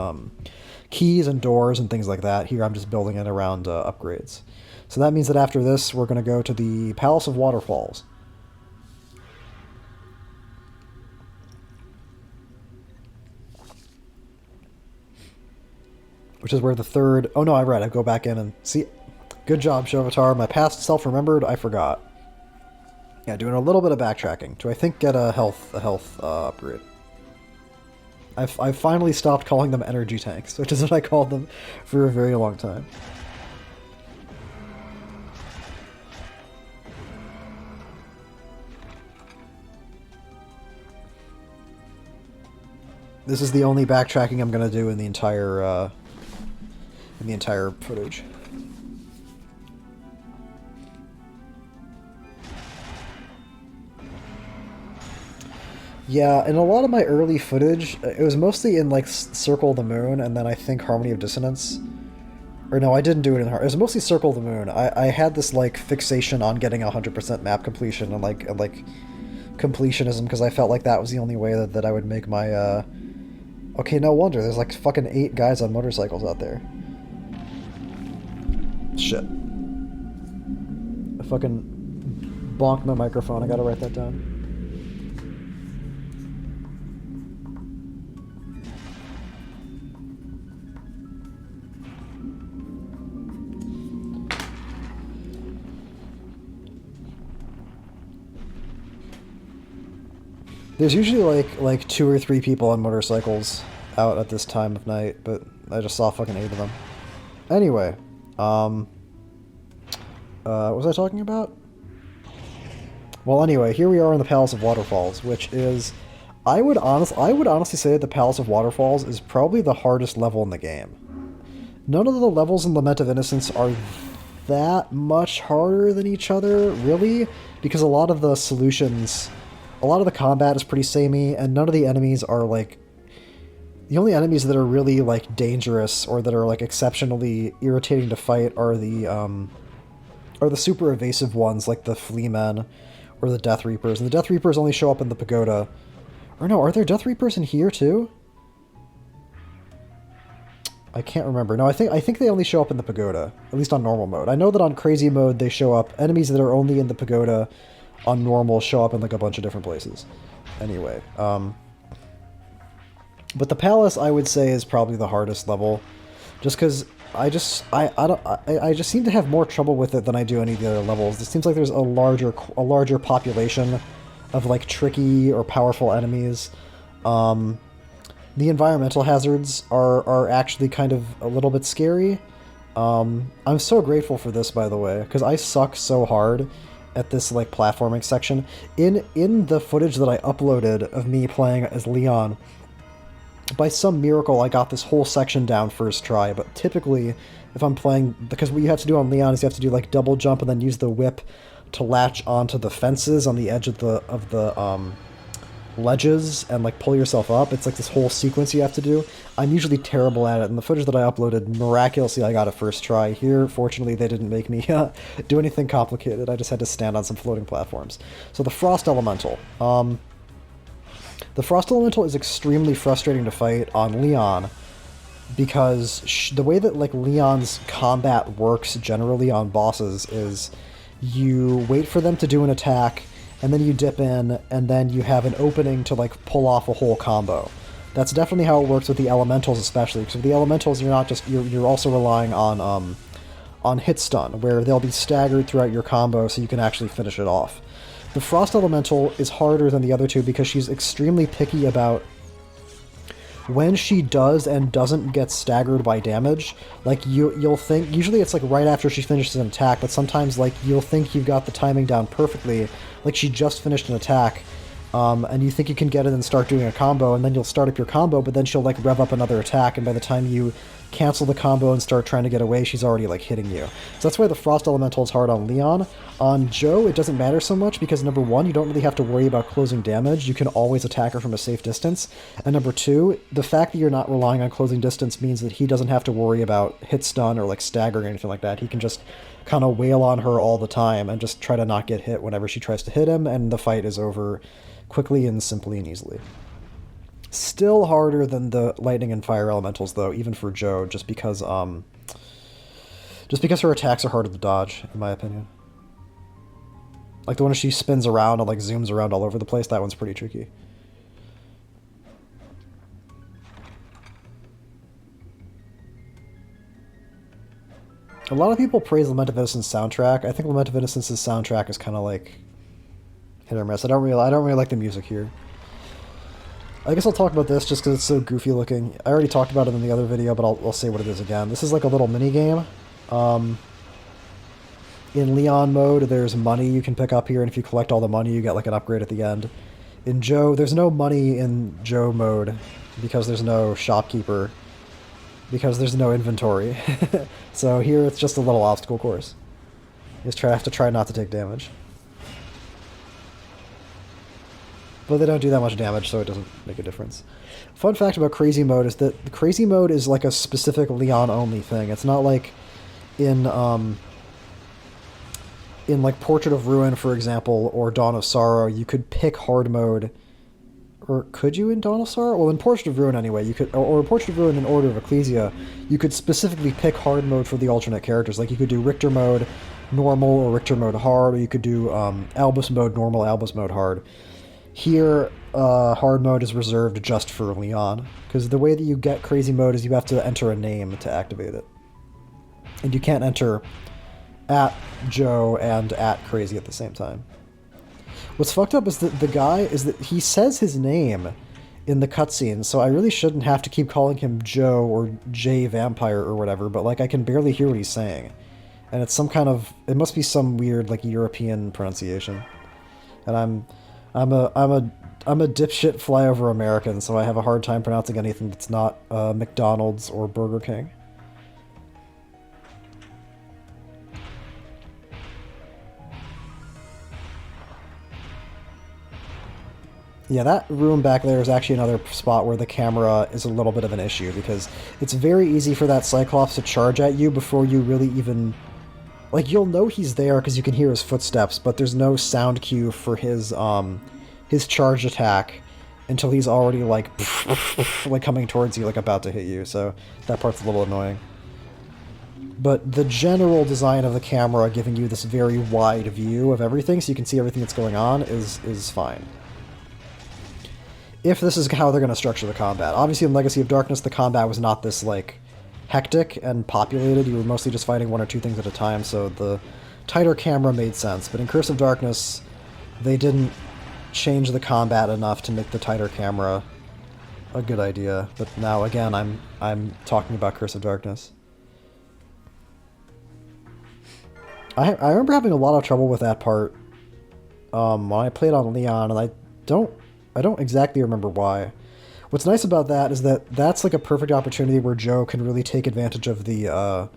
keys and doors and things like that. Here, I'm just building it around upgrades. So that means that after this, we're going to go to the Palace of Waterfalls. Which is where the third... Oh no, I'm right. I go back in and see... Good job, Shovatar. My past self remembered, I forgot. Yeah, doing a little bit of backtracking to, I think, get a health upgrade. I've finally stopped calling them energy tanks, which is what I called them for a very long time. This is the only backtracking I'm going to do in the entire footage. Yeah, in a lot of my early footage, it was mostly in, like, Circle of the Moon, and then I think Harmony of Dissonance. Or no, I didn't do it in It was mostly Circle of the Moon. I had this, like, fixation on getting 100% map completion and completionism, because I felt like that was the only way that I would make my, Okay, no wonder. There's, like, fucking 8 guys on motorcycles out there. Shit. I fucking bonked my microphone. I gotta write that down. There's usually like 2 or 3 people on motorcycles out at this time of night, but I just saw fucking 8 of them. Anyway, what was I talking about? Well, anyway, here we are in the Palace of Waterfalls, which is, I would honestly say that the Palace of Waterfalls is probably the hardest level in the game. None of the levels in Lament of Innocence are that much harder than each other, really, because a lot of the solutions, a lot of the combat is pretty samey, and none of the enemies are, like, the only enemies that are really, like, dangerous or that are, like, exceptionally irritating to fight are the super evasive ones, like the Flea Men or the Death Reapers. And the Death Reapers only show up in the pagoda. Or no, are there Death Reapers in here, too? I can't remember. No, I think they only show up in the pagoda, at least on normal mode. I know that on crazy mode they show up, enemies that are only in the pagoda on normal show up in, like, a bunch of different places. Anyway, but the palace, I would say, is probably the hardest level, just because I just seem to have more trouble with it than I do any of the other levels. It seems like there's a larger population of, like, tricky or powerful enemies. The environmental hazards are actually kind of a little bit scary. I'm so grateful for this, by the way, because I suck so hard at this, like, platforming section. In the footage that I uploaded of me playing as Leon, by some miracle I got this whole section down first try, but typically if I'm playing, because what you have to do on Leon is you have to do, like, double jump and then use the whip to latch onto the fences on the edge of the ledges and, like, pull yourself up. It's like this whole sequence you have to do. I'm usually terrible at it, and the footage that I uploaded, miraculously I got it first try. Here, fortunately, they didn't make me do anything complicated. I just had to stand on some floating platforms. So the Frost Elemental. The Frost Elemental is extremely frustrating to fight on Leon, because the way that, like, Leon's combat works generally on bosses is you wait for them to do an attack, and then you dip in, and then you have an opening to, like, pull off a whole combo. That's definitely how it works with the elementals, especially, because with the elementals you're not just you're also relying on hit stun, where they'll be staggered throughout your combo so you can actually finish it off. The Frost Elemental is harder than the other two because she's extremely picky about when she does and doesn't get staggered by damage. Like, you'll think, usually it's like right after she finishes an attack, but sometimes like you'll think you've got the timing down perfectly, like she just finished an attack, and you think you can get it and start doing a combo, and then you'll start up your combo, but then she'll like rev up another attack, and by the time you cancel the combo and start trying to get away, she's already like hitting you. So that's why the Frost Elemental is hard on Leon. On Joe, it doesn't matter so much because number one, you don't really have to worry about closing damage. You can always attack her from a safe distance. And number two, the fact that you're not relying on closing distance means that he doesn't have to worry about hit stun or like staggering or anything like that. He can just kind of wail on her all the time and just try to not get hit whenever she tries to hit him, and the fight is over quickly and simply and easily. Still harder than the lightning and fire elementals, though, even for Joe, just because her attacks are harder to dodge, in my opinion. Like the one she spins around and like zooms around all over the place, that one's pretty tricky. A lot of people praise Lament of Innocence soundtrack. I think Lament of Innocence's soundtrack is kind of like hit or miss. I don't really like the music here. I guess I'll talk about this just because it's so goofy looking. I already talked about it in the other video, but I'll say what it is again. This is like a little mini game. In Leon mode, there's money you can pick up here, and if you collect all the money, you get like an upgrade at the end. In Joe, there's no money in Joe mode because there's no shopkeeper, because there's no inventory. So here it's just a little obstacle course. You just have to try not to take damage. But they don't do that much damage, so it doesn't make a difference. Fun fact about Crazy Mode is that the Crazy Mode is like a specific Leon-only thing. It's not like in like Portrait of Ruin, for example, or Dawn of Sorrow, you could pick hard mode. Or could you in Dawn of Sorrow? Well, in Portrait of Ruin anyway, you could, or Portrait of Ruin in Order of Ecclesia, you could specifically pick hard mode for the alternate characters. Like you could do Richter mode normal or Richter mode hard, or you could do Albus mode normal, Albus mode hard. Here, hard mode is reserved just for Leon, because the way that you get Crazy Mode is you have to enter a name to activate it. And you can't enter at Joe and at Crazy at the same time. What's fucked up is that the guy is that he says his name in the cutscene, so I really shouldn't have to keep calling him Joe or J Vampire or whatever, but like I can barely hear what he's saying. And it's some kind of, it must be some weird like European pronunciation. And I'm a dipshit flyover American, so I have a hard time pronouncing anything that's not McDonald's or Burger King. Yeah, that room back there is actually another spot where the camera is a little bit of an issue, because it's very easy for that Cyclops to charge at you before you really even... Like, you'll know he's there because you can hear his footsteps, but there's no sound cue for his charged attack until he's already, like, like coming towards you, like about to hit you, so that part's a little annoying. But the general design of the camera giving you this very wide view of everything, so you can see everything that's going on, is fine. If this is how they're going to structure the combat. Obviously in Legacy of Darkness, the combat was not this, like, hectic and populated. You were mostly just fighting one or two things at a time, so the tighter camera made sense. But in Curse of Darkness, they didn't change the combat enough to make the tighter camera a good idea. But now, again, I'm talking about Curse of Darkness. I remember having a lot of trouble with that part when I played on Leon, and I don't exactly remember why. What's nice about that is that that's like a perfect opportunity where Joe can really take advantage of the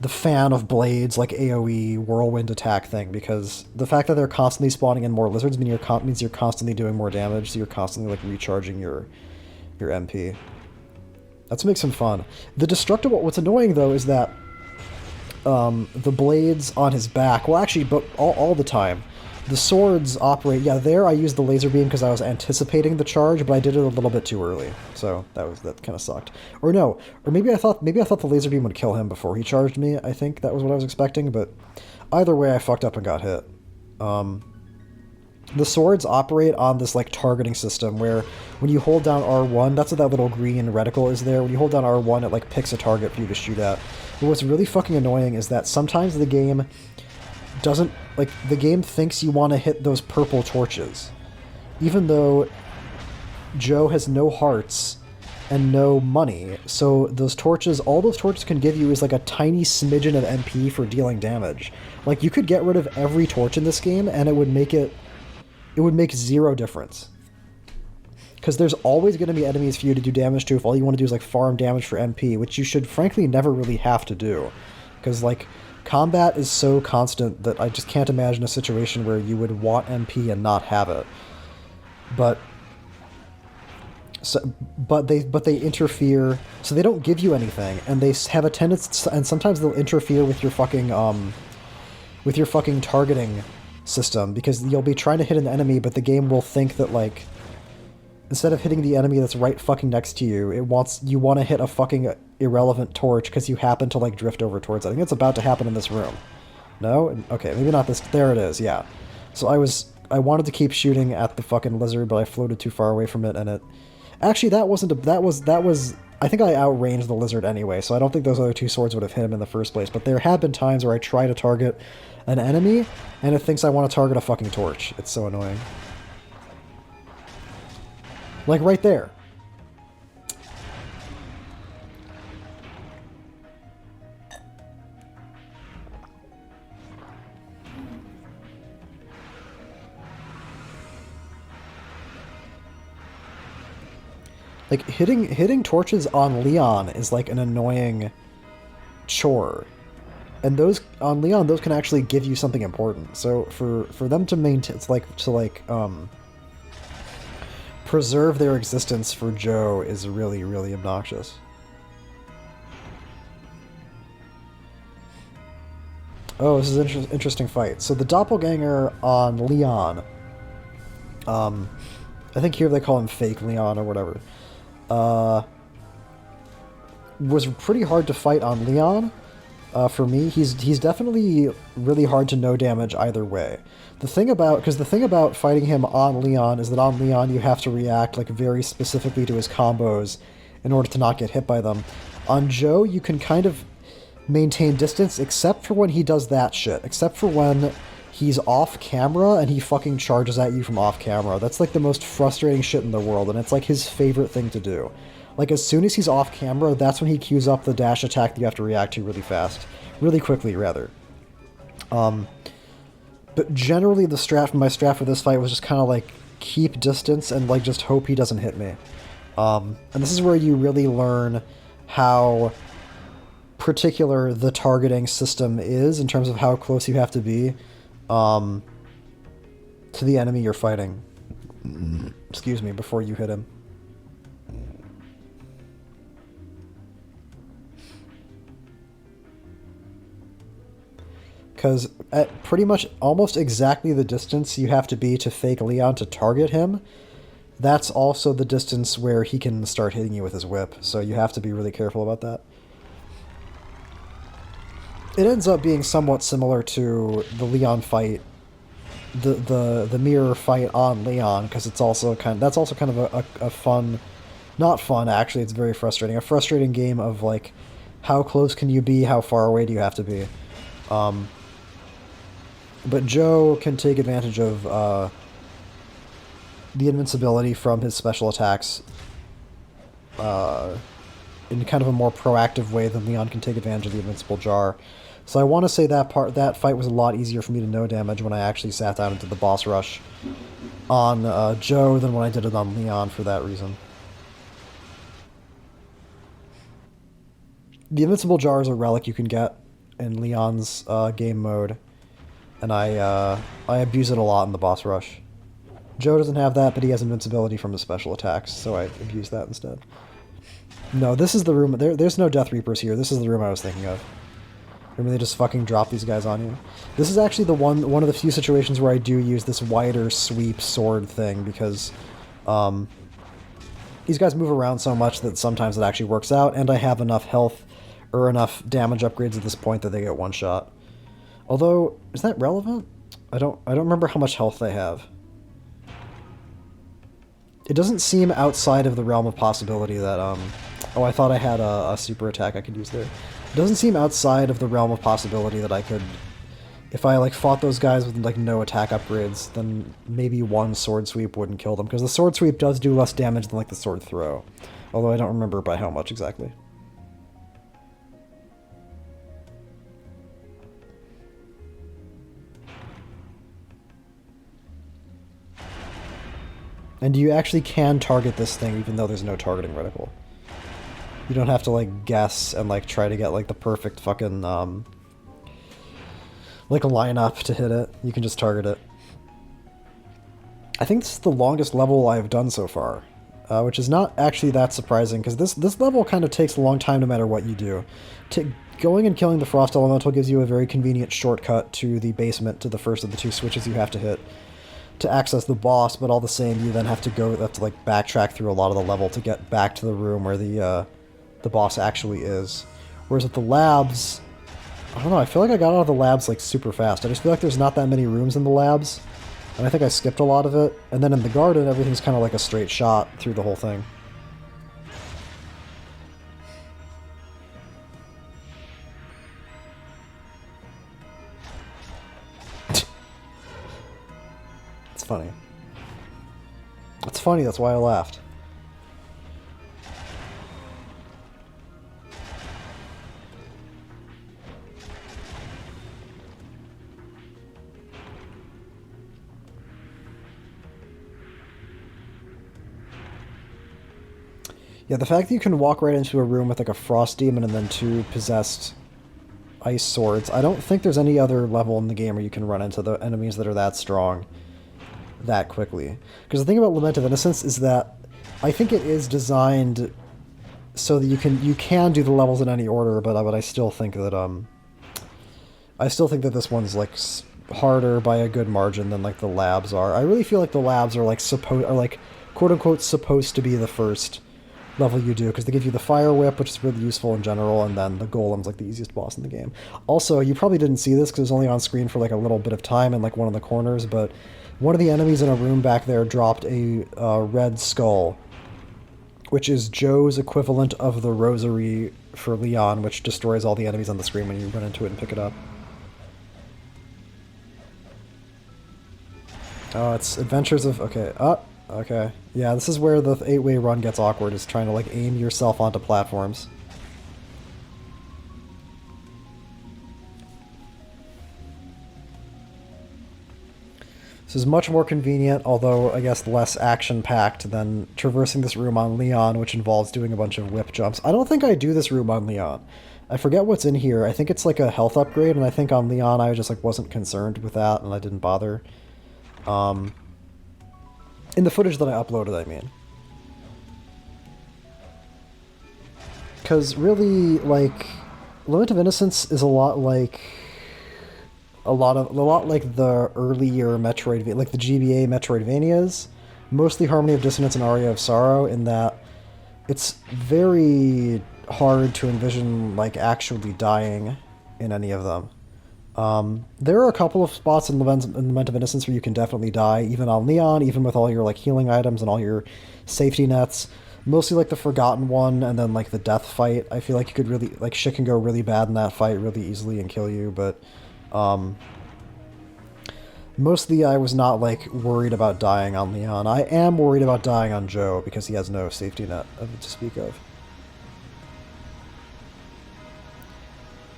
fan of blades, like AoE whirlwind attack thing, because the fact that they're constantly spawning in more lizards means you're constantly doing more damage, so you're constantly like recharging your MP. That's what makes him fun. The destructible. What's annoying though is that the blades on his back. Well, actually, but all the time. The swords operate... Yeah, there I used the laser beam because I was anticipating the charge, but I did it a little bit too early. So that kind of sucked. Or no, or maybe I thought the laser beam would kill him before he charged me. I think that was what I was expecting, but either way I fucked up and got hit. The swords operate on this like targeting system where when you hold down R1, that's what that little green reticle is there. When you hold down R1, it like picks a target for you to shoot at. But what's really fucking annoying is that sometimes the game doesn't, like, the game thinks you want to hit those purple torches. Even though Joe has no hearts and no money, so those torches, all those torches can give you is like a tiny smidgen of MP for dealing damage. Like, you could get rid of every torch in this game and it would make zero difference. Because there's always going to be enemies for you to do damage to if all you want to do is like farm damage for MP, which you should frankly never really have to do. Because like combat is so constant that I just can't imagine a situation where you would want MP and not have it. But they interfere, so they don't give you anything, and they have a tendency, and sometimes they'll interfere with your fucking targeting system, because you'll be trying to hit an enemy, but the game will think that, like, instead of hitting the enemy that's right fucking next to you, you want to hit a fucking irrelevant torch because you happen to, like, drift over towards it. I think it's about to happen in this room. No? Okay, maybe not this. There it is, yeah. So I wanted to keep shooting at the fucking lizard, but I floated too far away from it, and it... Actually, that was... I think I outranged the lizard anyway, so I don't think those other two swords would have hit him in the first place, but there have been times where I try to target an enemy, and it thinks I want to target a fucking torch. It's so annoying. Like, right there. Like, hitting torches on Leon is like an annoying chore. And those, on Leon, those can actually give you something important. So for them to maintain, it's like, preserve their existence for Joe is really, really obnoxious. Oh, this is an interesting fight. So the doppelganger on Leon, I think here they call him Fake Leon or whatever, was pretty hard to fight on Leon. For me, he's definitely really hard to no damage either way. The thing about fighting him on Leon is that on Leon you have to react like very specifically to his combos in order to not get hit by them. On Joe, you can kind of maintain distance except for when he does that shit. Except for when he's off camera and he fucking charges at you from off camera. That's like the most frustrating shit in the world, and it's like his favorite thing to do. Like, as soon as he's off camera, that's when he queues up the dash attack that you have to react to really fast. Really quickly, rather. But generally, my strat for this fight was just kind of, like, keep distance and, like, just hope he doesn't hit me. And this is where you really learn how particular the targeting system is in terms of how close you have to be to the enemy you're fighting. Excuse me, before you hit him. Because at pretty much almost exactly the distance you have to be to Fake Leon to target him, that's also the distance where he can start hitting you with his whip, so you have to be really careful about that. It ends up being somewhat similar to the Leon fight, the mirror fight on Leon, because that's also kind of a fun, not fun actually, it's very frustrating, a frustrating game of like, how close can you be, how far away do you have to be. But Joe can take advantage of the invincibility from his special attacks in kind of a more proactive way than Leon can take advantage of the invincible jar. So I want to say that fight was a lot easier for me to no damage when I actually sat down and did the boss rush on Joe than when I did it on Leon for that reason. The invincible jar is a relic you can get in Leon's game mode, and I abuse it a lot in the boss rush. Joe doesn't have that, but he has invincibility from his special attacks, so I abuse that instead. No, this is the room. There's no Death Reapers here. This is the room I was thinking of. Remember, they just fucking drop these guys on you. This is actually one of the few situations where I do use this wider sweep sword thing, because these guys move around so much that sometimes it actually works out, and I have enough health or enough damage upgrades at this point that they get one shot. Although, is that relevant? I don't remember how much health they have. It doesn't seem outside of the realm of possibility that, oh, I thought I had a super attack I could use there. It doesn't seem outside of the realm of possibility that I could, if I, like, fought those guys with, like, no attack upgrades, then maybe one sword sweep wouldn't kill them, because the sword sweep does do less damage than, like, the sword throw. Although I don't remember by how much exactly. And you actually can target this thing even though there's no targeting reticle. You don't have to, like, guess and, like, try to get, like, the perfect fucking, like, line up to hit it. You can just target it. I think this is the longest level I've done so far, which is not actually that surprising, because this level kind of takes a long time no matter what you do. Going and killing the Frost Elemental gives you a very convenient shortcut to the basement, to the first of the two switches you have to hit to access the boss, but all the same, you then have to like backtrack through a lot of the level to get back to the room where the boss actually is. Whereas at the labs, I don't know, I feel like I got out of the labs like super fast. I just feel like there's not that many rooms in the labs, and I think I skipped a lot of it. And then in the garden, everything's kind of like a straight shot through the whole thing. It's funny. It's funny, that's why I laughed. Yeah, the fact that you can walk right into a room with like a frost demon and then two possessed ice swords, I don't think there's any other level in the game where you can run into the enemies that are that strong that quickly. Because the thing about Lament of Innocence is that I think it is designed so that you can do the levels in any order, but I still think that this one's like harder by a good margin than like the labs are. I really feel like the labs are like quote unquote supposed to be the first level you do, because they give you the fire whip, which is really useful in general, and then the golem's like the easiest boss in the game. Also, you probably didn't see this because it was only on screen for like a little bit of time in like one of the corners, but one of the enemies in a room back there dropped a red skull, which is Joe's equivalent of the rosary for Leon, which destroys all the enemies on the screen when you run into it and pick it up. Oh, it's Adventures of... Okay, okay. Yeah, this is where the 8-way run gets awkward, is trying to like aim yourself onto platforms. This is much more convenient, although I guess less action-packed than traversing this room on Leon, which involves doing a bunch of whip jumps. I don't think I do this room on Leon. I forget what's in here. I think it's like a health upgrade, and I think on Leon I just like wasn't concerned with that, and I didn't bother. In the footage that I uploaded, I mean. Because really, like, Lament of Innocence is a lot like the earlier Metroid, like the GBA Metroidvanias, mostly Harmony of Dissonance and Aria of Sorrow, in that it's very hard to envision like actually dying in any of them. There are a couple of spots in Lament of Innocence where you can definitely die, even on Leon, even with all your like healing items and all your safety nets. Mostly like the Forgotten one and then like the death fight. I feel like you could really, like, shit can go really bad in that fight really easily and kill you, but mostly I was not like worried about dying on Leon. I am worried about dying on Joe because he has no safety net to speak of.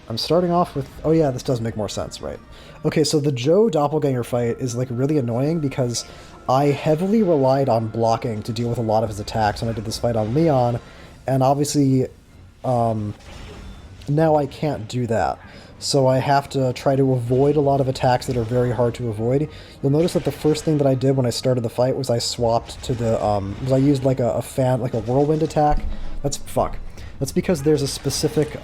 I'm starting off with... Oh yeah, this does make more sense, right. Okay, so the Joe doppelganger fight is like really annoying because I heavily relied on blocking to deal with a lot of his attacks when I did this fight on Leon, and obviously now I can't do that. So I have to try to avoid a lot of attacks that are very hard to avoid. You'll notice that the first thing that I did when I started the fight was I swapped to the... was I used like a whirlwind attack. That's because there's a specific...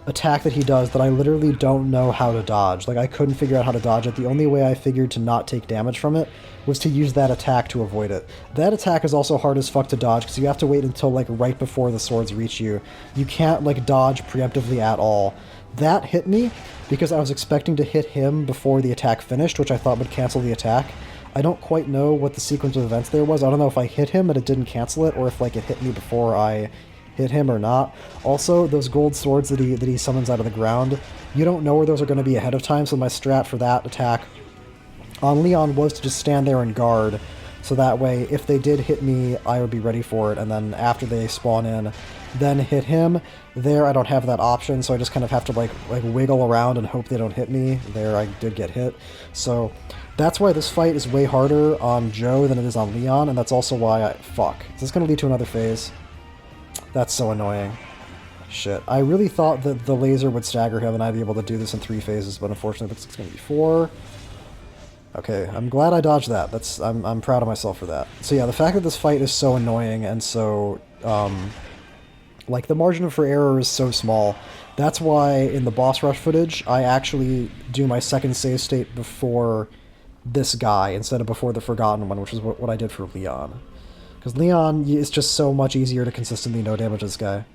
attack that he does that I literally don't know how to dodge. Like, I couldn't figure out how to dodge it. The only way I figured to not take damage from it was to use that attack to avoid it. That attack is also hard as fuck to dodge because you have to wait until, like, right before the swords reach you. You can't, like, dodge preemptively at all. That hit me because I was expecting to hit him before the attack finished, which I thought would cancel the attack. I don't quite know what the sequence of events there was. I don't know if I hit him and it didn't cancel it, or if like it hit me before I hit him or not. Also, those gold swords that he summons out of the ground, you don't know where those are going to be ahead of time, so my strat for that attack on Leon was to just stand there and guard, so that way if they did hit me, I would be ready for it, and then after they spawn in, then hit him. There I don't have that option, so I just kind of have to like wiggle around and hope they don't hit me. There I did get hit. So that's why this fight is way harder on Joe than it is on Leon, and that's also why fuck. Is this going to lead to another phase? That's so annoying. Shit. I really thought that the laser would stagger him and I'd be able to do this in 3 phases, but unfortunately it's going to be 4. Okay, I'm glad I dodged that. I'm proud of myself for that. So yeah, the fact that this fight is so annoying and so, like, the margin for error is so small. That's why in the boss rush footage, I actually do my second save state before this guy instead of before the Forgotten one, which is what I did for Leon. Because Leon is just so much easier to consistently no-damage this guy.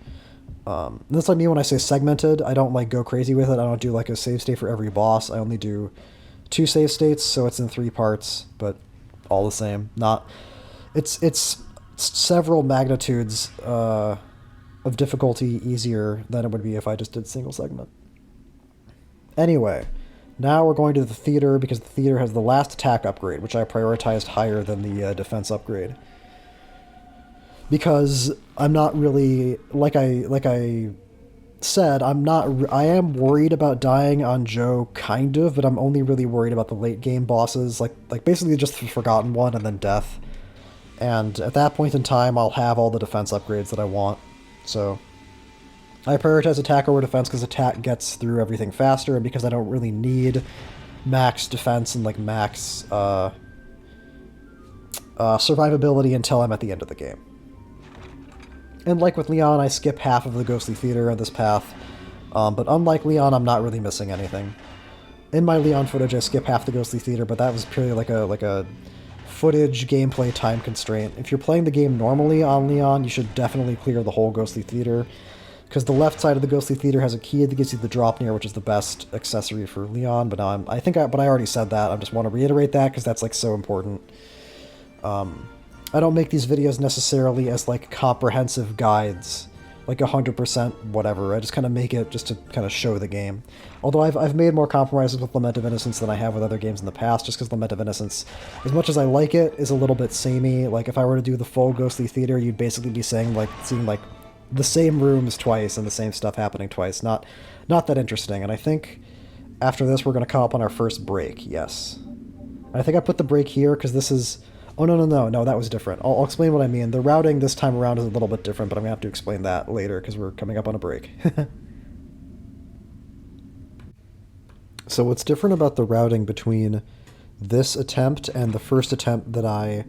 That's like me when I say segmented. I don't, like, go crazy with it. I don't do, like, a save state for every boss. I only do 2 save states, so it's in 3 parts, but all the same. It's several magnitudes of difficulty easier than it would be if I just did single segment. Anyway, now we're going to the theater because the theater has the last attack upgrade, which I prioritized higher than the defense upgrade. Because I'm not really, like I said, I am worried about dying on Joe, kind of, but I'm only really worried about the late game bosses, like basically just the Forgotten one and then death. And at that point in time, I'll have all the defense upgrades that I want. So I prioritize attack over defense because attack gets through everything faster, and because I don't really need max defense and like max survivability until I'm at the end of the game. And like with Leon, I skip half of the Ghostly Theater on this path, but unlike Leon, I'm not really missing anything. In my Leon footage, I skip half the Ghostly Theater, but that was purely like a footage gameplay time constraint. If you're playing the game normally on Leon, you should definitely clear the whole Ghostly Theater, because the left side of the Ghostly Theater has a key that gives you the drop near, which is the best accessory for Leon. But now but I already said that. I just want to reiterate that because that's like so important. I don't make these videos necessarily as like comprehensive guides, like 100% whatever. I just kind of make it just to kind of show the game. Although I've made more compromises with Lament of Innocence than I have with other games in the past, just because Lament of Innocence, as much as I like it, is a little bit samey. Like if I were to do the full Ghostly Theater, you'd basically be seeing like the same rooms twice and the same stuff happening twice. Not that interesting. And I think after this we're going to come up on our first break. Yes. I think I put the break here because this is... Oh, no, that was different. I'll explain what I mean. The routing this time around is a little bit different, but I'm going to have to explain that later because we're coming up on a break. So what's different about the routing between this attempt and the first attempt that I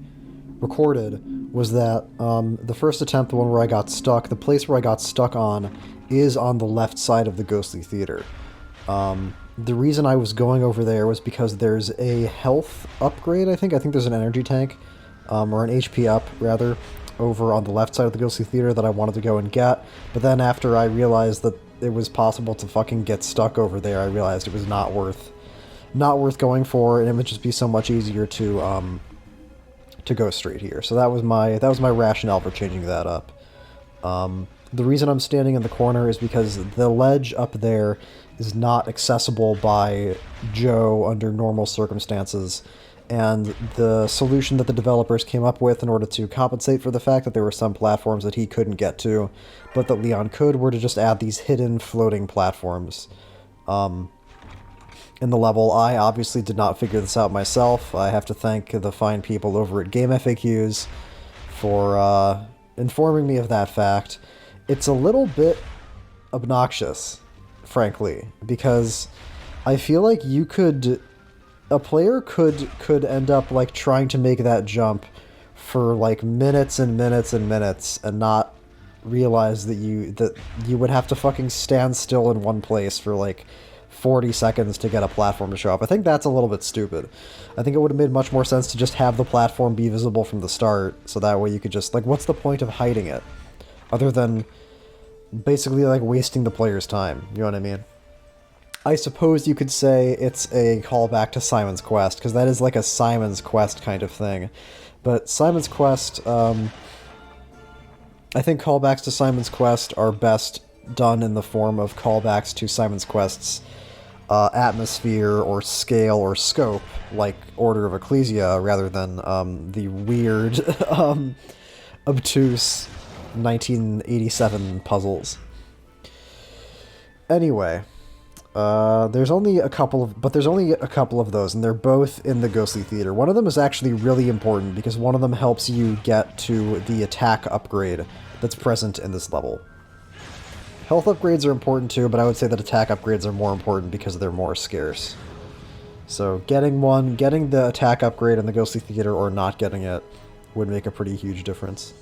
recorded was that the first attempt, the one where I got stuck, the place where I got stuck on is on the left side of the Ghostly Theater. The reason I was going over there was because there's a health upgrade, I think. I think there's an energy tank, or an HP up, rather, over on the left side of the Ghostly Theater that I wanted to go and get. But then after I realized that it was possible to fucking get stuck over there, I realized it was not worth going for, and it would just be so much easier to go straight here. So that was my rationale for changing that up. The reason I'm standing in the corner is because the ledge up there is not accessible by Joe under normal circumstances, and the solution that the developers came up with in order to compensate for the fact that there were some platforms that he couldn't get to, but that Leon could, were to just add these hidden floating platforms in the level. I obviously did not figure this out myself. I have to thank the fine people over at Game FAQs for informing me of that fact. It's a little bit obnoxious, frankly, because I feel like a player could end up like trying to make that jump for like minutes and minutes and minutes and not realize that you would have to fucking stand still in one place for like 40 seconds to get a platform to show up. I think that's a little bit stupid. I think it would have made much more sense to just have the platform be visible from the start, so that way you could just, like, what's the point of hiding it? Other than basically, like, wasting the player's time, you know what I mean? I suppose you could say it's a callback to Simon's Quest, because that is like a Simon's Quest kind of thing. But Simon's Quest, I think callbacks to Simon's Quest are best done in the form of callbacks to Simon's Quest's atmosphere or scale or scope, like Order of Ecclesia, rather than the weird, obtuse 1987 puzzles. Anyway, there's only a couple of those, and they're both in the Ghostly Theater. One of them is actually really important because one of them helps you get to the attack upgrade that's present in this level. Health upgrades are important too, but I would say that attack upgrades are more important because they're more scarce. So getting the attack upgrade in the Ghostly Theater or not getting it would make a pretty huge difference.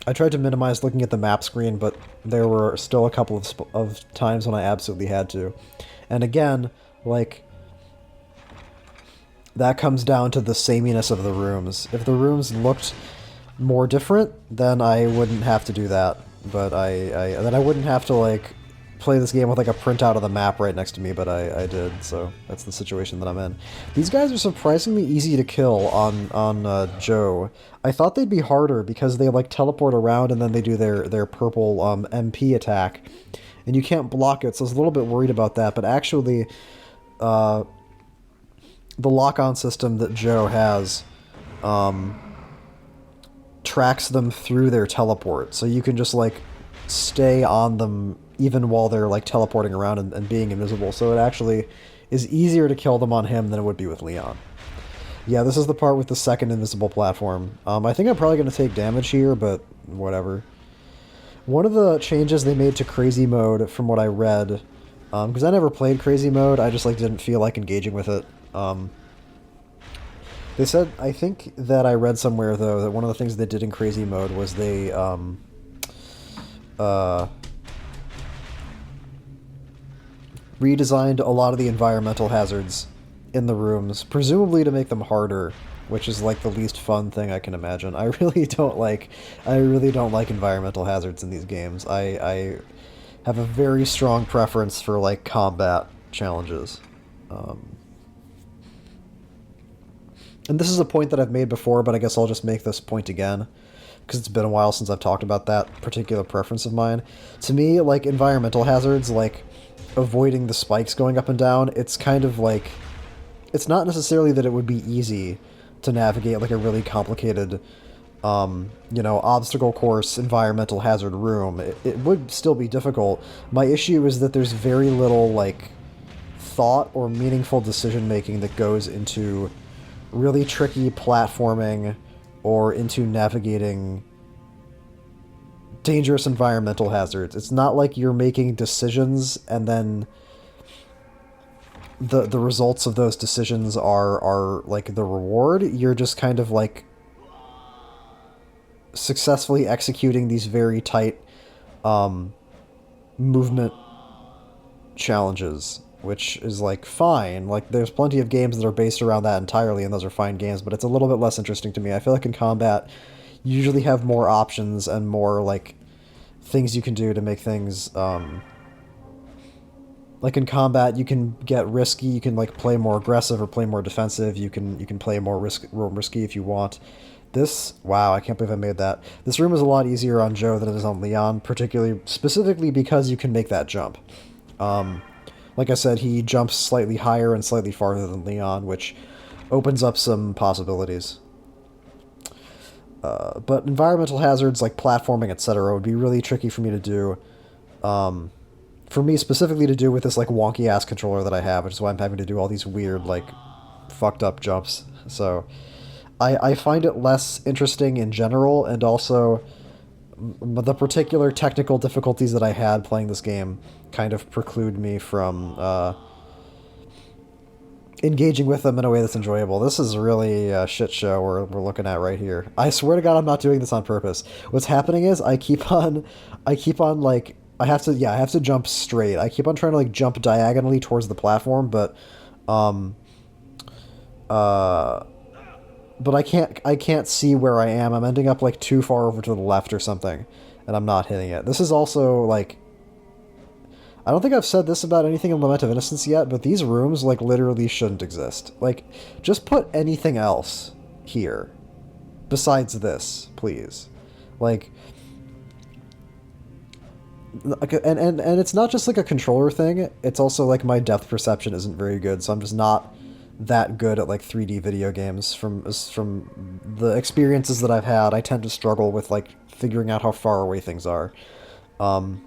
I tried to minimize looking at the map screen, but there were still a couple of times when I absolutely had to. And again, like, that comes down to the sameness of the rooms. If the rooms looked more different, then I wouldn't have to do that. But then I wouldn't have to, like, play this game with, like, a printout of the map right next to me, but I did, so that's the situation that I'm in. These guys are surprisingly easy to kill on Joe. I thought they'd be harder because they, like, teleport around and then they do their purple MP attack, and you can't block it, so I was a little bit worried about that, but actually, the lock-on system that Joe has, tracks them through their teleport, so you can just, like, stay on them even while they're, like, teleporting around and being invisible, so it actually is easier to kill them on him than it would be with Leon. Yeah, this is the part with the second invisible platform. I think I'm probably going to take damage here, but whatever. One of the changes they made to Crazy Mode, from what I read, because I never played Crazy Mode, I just, like, didn't feel like engaging with it. They said, I think that I read somewhere, though, that one of the things they did in Crazy Mode was they, redesigned a lot of the environmental hazards in the rooms, presumably to make them harder, which is, like, the least fun thing I can imagine. I really don't like environmental hazards in these games. I have a very strong preference for, like, combat challenges. And this is a point that I've made before, but I guess I'll just make this point again, because it's been a while since I've talked about that particular preference of mine. To me, like, environmental hazards, like avoiding the spikes going up and down, it's kind of like, it's not necessarily that it would be easy to navigate, like, a really complicated, obstacle course, environmental hazard room. It would still be difficult. My issue is that there's very little, like, thought or meaningful decision-making that goes into really tricky platforming or into navigating dangerous environmental hazards. It's not like you're making decisions and then the results of those decisions are like the reward. You're just kind of, like, successfully executing these very tight movement challenges, which is, like, fine. Like, there's plenty of games that are based around that entirely, and those are fine games, but it's a little bit less interesting to me. I feel like in combat, you usually have more options and more, like, things you can do to make things, like, in combat, you can get risky, you can, like, play more aggressive or play more defensive, you can play more risky if you want. This, wow, I can't believe I made that. This room is a lot easier on Joe than it is on Leon, specifically because you can make that jump. Like I said, he jumps slightly higher and slightly farther than Leon, which opens up some possibilities. But environmental hazards like platforming, etc., would be really tricky for me to do. For me specifically to do with this, like, wonky-ass controller that I have, which is why I'm having to do all these weird, like, fucked-up jumps. So I find it less interesting in general, and also the particular technical difficulties that I had playing this game kind of preclude me from engaging with them in a way that's enjoyable. This is really a shit show we're looking at right here. I swear to God, I'm not doing this on purpose. What's happening is I keep on, like, I have to jump straight. I keep on trying to, like, jump diagonally towards the platform, but I can't see where I am. I'm ending up, like, too far over to the left or something, and I'm not hitting it. This is also, like, I don't think I've said this about anything in Lament of Innocence yet, but these rooms, like, literally shouldn't exist. Like, just put anything else here besides this, please. Like, and it's not just like a controller thing, it's also like my depth perception isn't very good, so I'm just not that good at like 3D video games. From the experiences that I've had, I tend to struggle with like figuring out how far away things are. Um,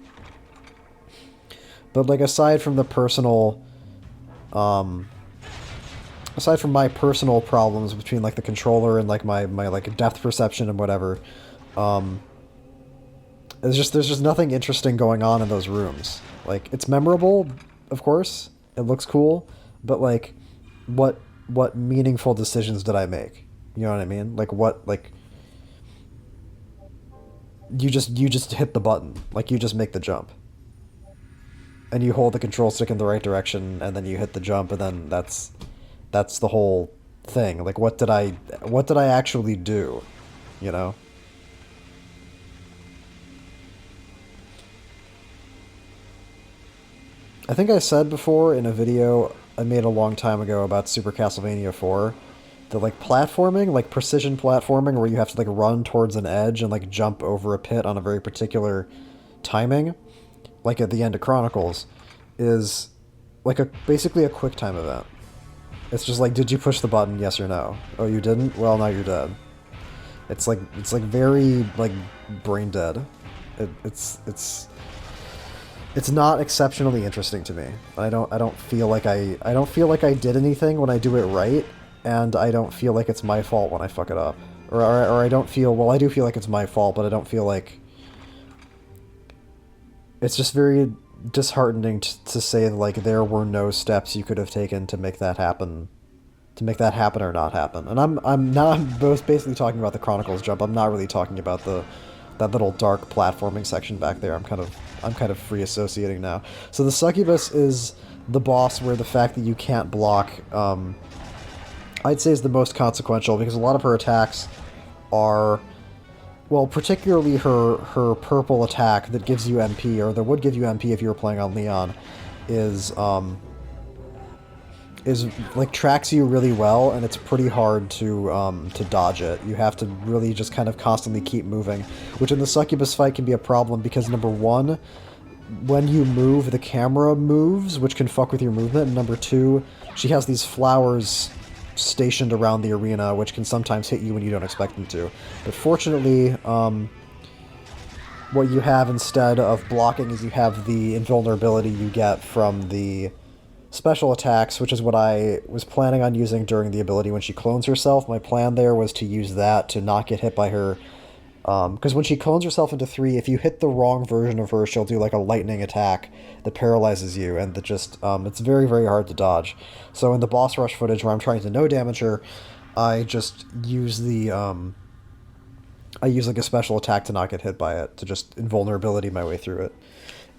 but like aside from the personal, um, aside from my personal problems between like the controller and like my like depth perception and whatever, um, there's just nothing interesting going on in those rooms. Like it's memorable, of course, it looks cool, but like what meaningful decisions did I make? You know what I mean? Like what like you just hit the button. Like you just make the jump. And you hold the control stick in the right direction and then you hit the jump and then that's the whole thing. Like what did I actually do? You know? I think I said before in a video I made a long time ago about Super Castlevania 4 that like platforming, like precision platforming where you have to like run towards an edge and like jump over a pit on a very particular timing, like at the end of Chronicles, is like a basically a quick time event. It's just like, did you push the button, yes or no? Oh, you didn't? Well, now you're dead. It's like very like brain dead. It's not exceptionally interesting to me. I don't feel like I don't feel like I did anything when I do it right, and I don't feel like it's my fault when I fuck it up. Or I don't feel, well, I do feel like it's my fault, but I don't feel like it's just very disheartening to say like there were no steps you could have taken to make that happen, or not happen. And I'm both basically talking about the Chronicles jump. I'm not really talking about the that little dark platforming section back there. I'm kind of free associating now. So the succubus is the boss where the fact that you can't block, I'd say is the most consequential because a lot of her attacks are, well, particularly her purple attack that gives you MP, or that would give you MP if you were playing on Leon, is like tracks you really well, and it's pretty hard to dodge it. You have to really just kind of constantly keep moving, which in the succubus fight can be a problem because number one, when you move, the camera moves, which can fuck with your movement, and number two, she has these flowers stationed around the arena, which can sometimes hit you when you don't expect them to. But fortunately, what you have instead of blocking is you have the invulnerability you get from the special attacks, which is what I was planning on using during the ability when she clones herself. My plan there was to use that to not get hit by her, because when she clones herself into 3, if you hit the wrong version of her, she'll do like a lightning attack that paralyzes you, and that just, it's very, very hard to dodge. So in the boss rush footage where I'm trying to no damage her, I just use I use like a special attack to not get hit by it, to just invulnerability my way through it.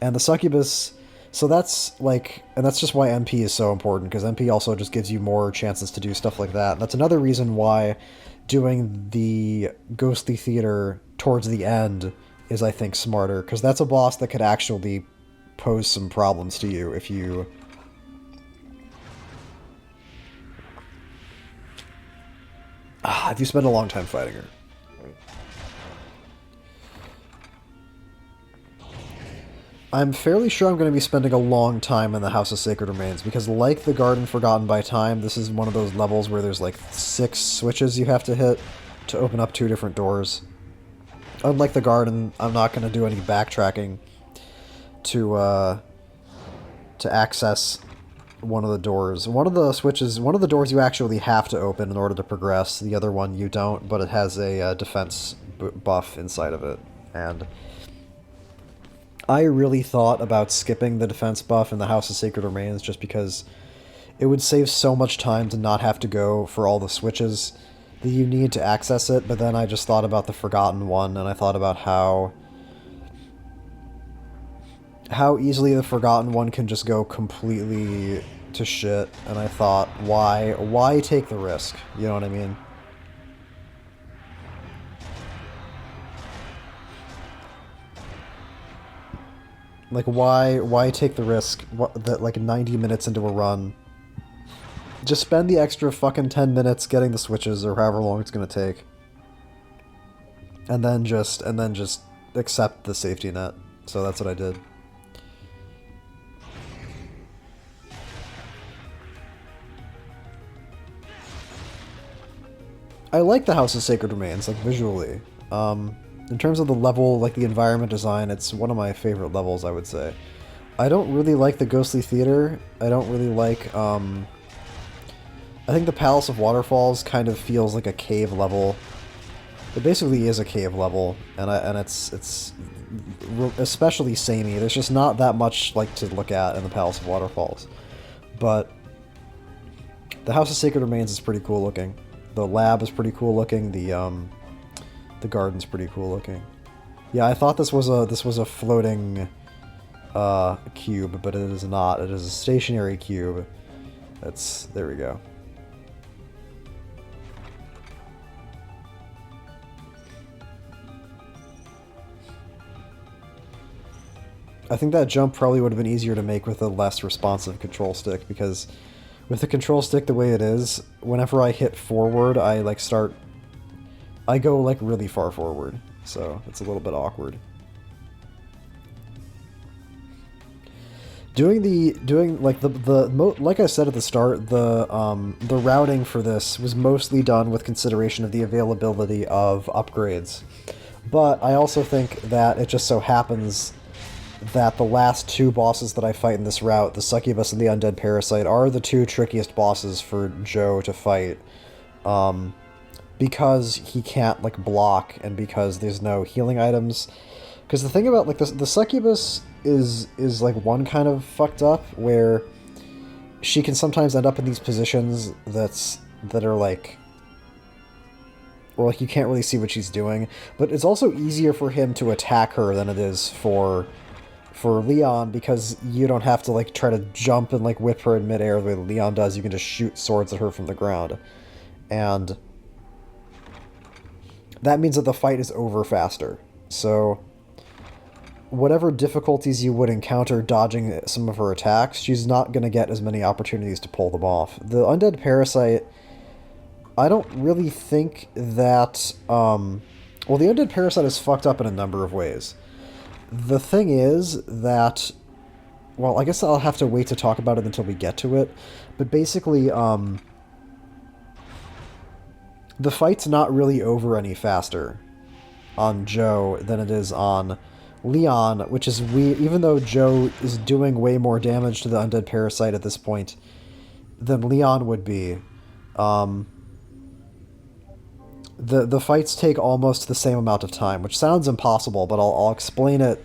And the succubus, so that's like, and that's just why MP is so important, because MP also just gives you more chances to do stuff like that. And that's another reason why doing the ghostly theater towards the end is, I think, smarter, because that's a boss that could actually pose some problems to you if you... if you spend a long time fighting her. I'm fairly sure I'm going to be spending a long time in the House of Sacred Remains, because like the Garden Forgotten by Time, this is one of those levels where there's like 6 switches you have to hit to open up 2 different doors. Unlike the Garden, I'm not going to do any backtracking to access one of the doors. One of the switches, one of the doors you actually have to open in order to progress, the other one you don't, but it has a defense buff inside of it, and I really thought about skipping the defense buff in the House of Sacred Remains just because it would save so much time to not have to go for all the switches that you need to access it, but then I just thought about the Forgotten One, and I thought about how easily the Forgotten One can just go completely to shit, and I thought, why take the risk? You know what I mean? Like, why take the risk that, like, 90 minutes into a run, just spend the extra fucking 10 minutes getting the switches or however long it's gonna take. And then just accept the safety net. So that's what I did. I like the House of Sacred Remains, like, visually. In terms of the level, like, the environment design, it's one of my favorite levels, I would say. I don't really like the Ghostly Theater. I don't really like, I think the Palace of Waterfalls kind of feels like a cave level. It basically is a cave level, and it's especially samey. There's just not that much, like, to look at in the Palace of Waterfalls. But the House of Sacred Remains is pretty cool looking. The lab is pretty cool looking. The garden's pretty cool looking. Yeah, I thought this was a floating cube, but it is not. It is a stationary cube. There we go. I think that jump probably would have been easier to make with a less responsive control stick, because with the control stick the way it is, whenever I hit forward, I go like really far forward, so it's a little bit awkward. Like I said at the start, the routing for this was mostly done with consideration of the availability of upgrades. But I also think that it just so happens that the last two bosses that I fight in this route, the Succubus and the Undead Parasite, are the two trickiest bosses for Joe to fight. Because he can't, like, block, and because there's no healing items. Because the thing about, like, the Succubus is like, one kind of fucked up, where she can sometimes end up in these positions that are, like, or, like, you can't really see what she's doing. But it's also easier for him to attack her than it is for Leon, because you don't have to, like, try to jump and, like, whip her in midair the way Leon does. You can just shoot swords at her from the ground. And that means that the fight is over faster. So whatever difficulties you would encounter dodging some of her attacks, she's not going to get as many opportunities to pull them off. The Undead Parasite, I don't really think that... well, the Undead Parasite is fucked up in a number of ways. The thing is that... Well, I guess I'll have to wait to talk about it until we get to it. But basically, the fight's not really over any faster on Joe than it is on Leon, which is weird, even though Joe is doing way more damage to the Undead Parasite at this point than Leon would be. The fights take almost the same amount of time, which sounds impossible, but I'll explain it.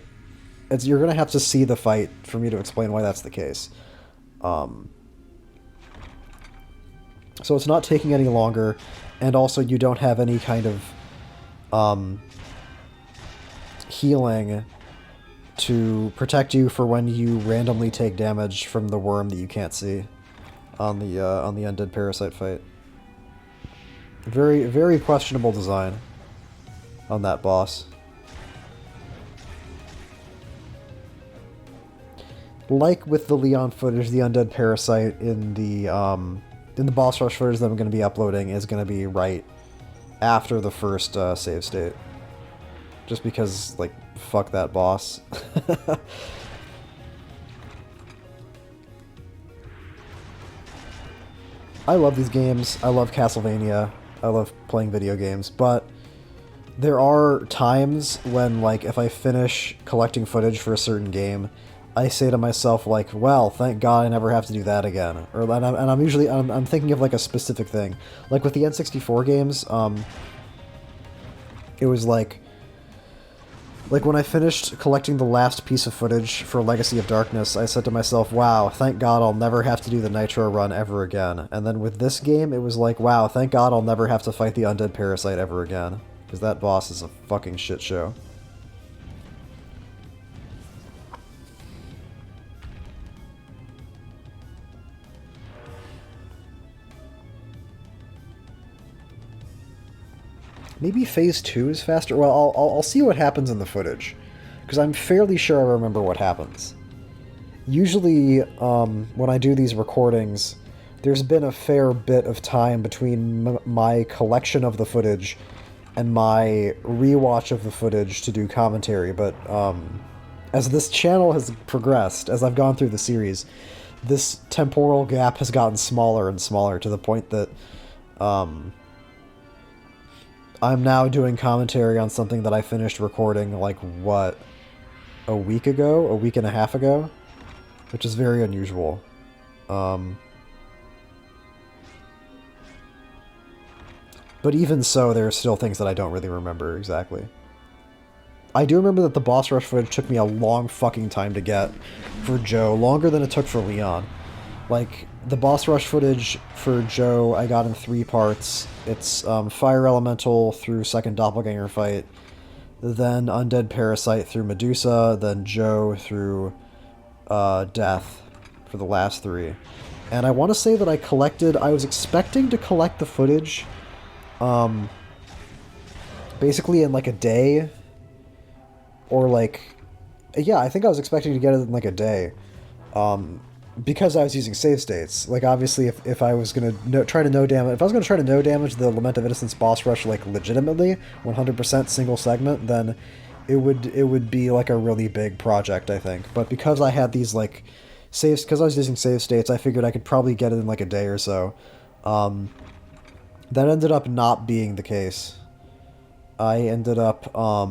You're going to have to see the fight for me to explain why that's the case. So it's not taking any longer, and also you don't have any kind of healing to protect you for when you randomly take damage from the worm that you can't see on the Undead Parasite fight. Very, very questionable design on that boss. Like with the Leon footage, the Undead Parasite in the boss rush footage that I'm going to be uploading is going to be right after the first save state. Just because, like, fuck that boss. I love these games. I love Castlevania. I love playing video games, but there are times when, like, if I finish collecting footage for a certain game, I say to myself, like, well, thank God I never have to do that again. I'm thinking of, like, a specific thing. Like, with the N64 games, it was like when I finished collecting the last piece of footage for Legacy of Darkness, I said to myself, wow, thank God I'll never have to do the Nitro run ever again. And then with this game, it was like, wow, thank God I'll never have to fight the Undead Parasite ever again. Because that boss is a fucking shit show. Maybe Phase 2 is faster? Well, I'll see what happens in the footage. because I'm fairly sure I remember what happens. Usually, when I do these recordings, there's been a fair bit of time between my collection of the footage and my rewatch of the footage to do commentary, but as this channel has progressed, as I've gone through the series, this temporal gap has gotten smaller and smaller to the point that I'm now doing commentary on something that I finished recording, like, what, a week ago? A week and a half ago? Which is very unusual. But even so, there are still things that I don't really remember exactly. I do remember that the boss rush footage took me a long fucking time to get for Joe, longer than it took for Leon. Like, the boss rush footage for Joe I got in 3 parts. It's Fire Elemental through second Doppelganger fight, then Undead Parasite through Medusa, then Joe through Death for the last 3. And I want to say that I was expecting to collect the footage basically in like a day, or like, yeah, I think I was expecting to get it in like a day, because I was using save states. Like, obviously, if I was going to try to no damage the Lament of Innocence boss rush, like, legitimately, 100% single segment, then it would be like a really big project, I think. But because I had these, like, saves, because I was using save states, I figured I could probably get it in like a day or so. That ended up not being the case. I ended up, I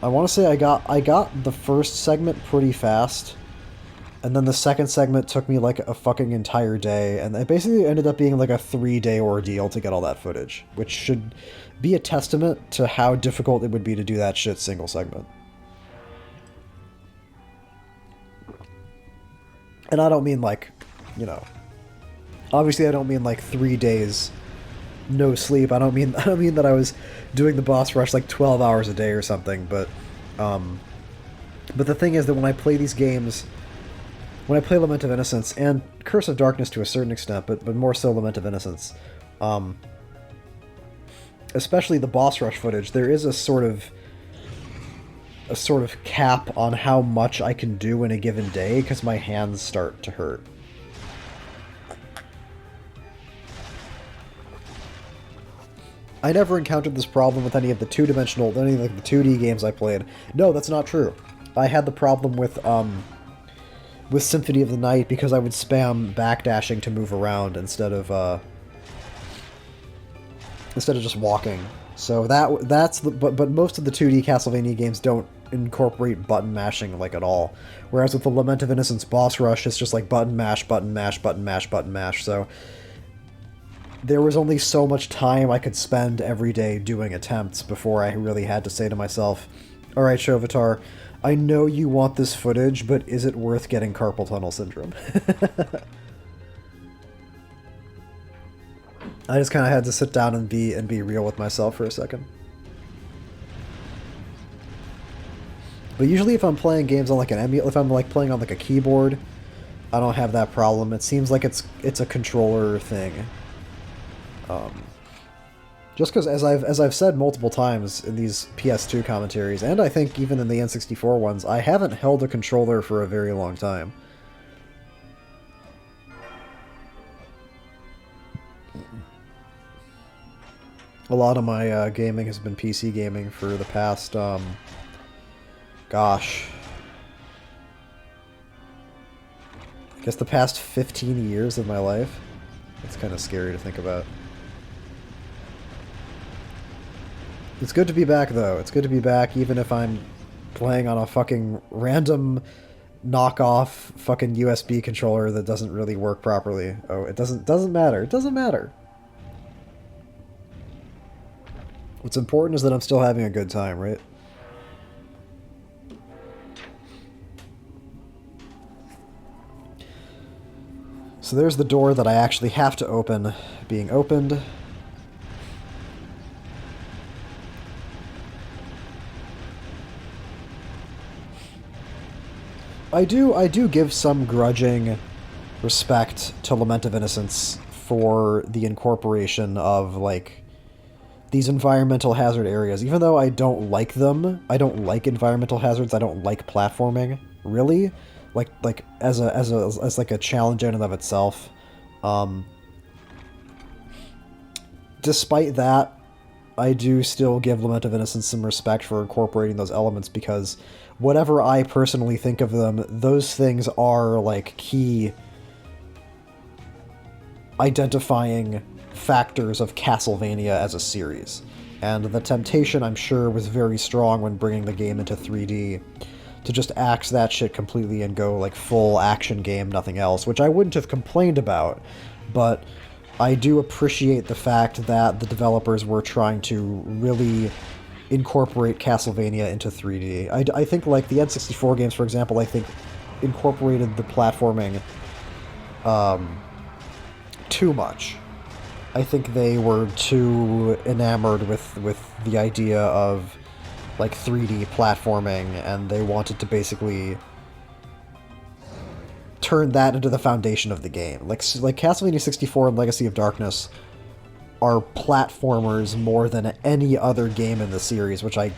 want to say I got the first segment pretty fast, and then the second segment took me like a fucking entire day, and it basically ended up being like a 3-day ordeal to get all that footage, which should be a testament to how difficult it would be to do that shit single segment. And I don't mean like, you know, obviously I don't mean like 3 days no sleep. I don't mean that I was doing the boss rush like 12 hours a day or something, but the thing is that when I play these games, when I play Lament of Innocence and Curse of Darkness to a certain extent, but more so Lament of Innocence, especially the boss rush footage, there is a sort of cap on how much I can do in a given day because my hands start to hurt. I never encountered this problem with any of the any of the 2D games I played. No, that's not true. I had the problem with Symphony of the Night because I would spam backdashing to move around instead of just walking. So but most of the 2D Castlevania games don't incorporate button mashing like at all. Whereas with the Lament of Innocence boss rush, it's just like button mash, button mash, button mash, button mash. So there was only so much time I could spend every day doing attempts before I really had to say to myself, alright, Shovitar, I know you want this footage, but is it worth getting carpal tunnel syndrome? I just kind of had to sit down and be real with myself for a second. But usually if I'm playing games on like an emulator, if I'm like playing on like a keyboard, I don't have that problem. It seems like it's a controller thing. Just because, as I've said multiple times in these PS2 commentaries, and I think even in the N64 ones, I haven't held a controller for a very long time. A lot of my gaming has been PC gaming for the past, gosh, I guess the past 15 years of my life. It's kind of scary to think about. It's good to be back, though. It's good to be back, even if I'm playing on a fucking random knockoff fucking USB controller that doesn't really work properly. Oh, it doesn't matter. It doesn't matter. What's important is that I'm still having a good time, right? So there's the door that I actually have to open being opened. I do give some grudging respect to Lament of Innocence for the incorporation of, like, these environmental hazard areas, even though I don't like them, I don't like environmental hazards, I don't like platforming, really, like as like a challenge in and of itself. Despite that, I do still give Lament of Innocence some respect for incorporating those elements, because whatever I personally think of them, those things are like key identifying factors of Castlevania as a series. And the temptation, I'm sure, was very strong when bringing the game into 3D to just axe that shit completely and go like full action game, nothing else, which I wouldn't have complained about, but I do appreciate the fact that the developers were trying to really incorporate Castlevania into 3D. I think like the N64 games, for example, I think incorporated the platforming too much. I think they were too enamored with the idea of like 3D platforming, and they wanted to basically turn that into the foundation of the game. Like Castlevania 64 and Legacy of Darkness are platformers more than any other game in the series, which I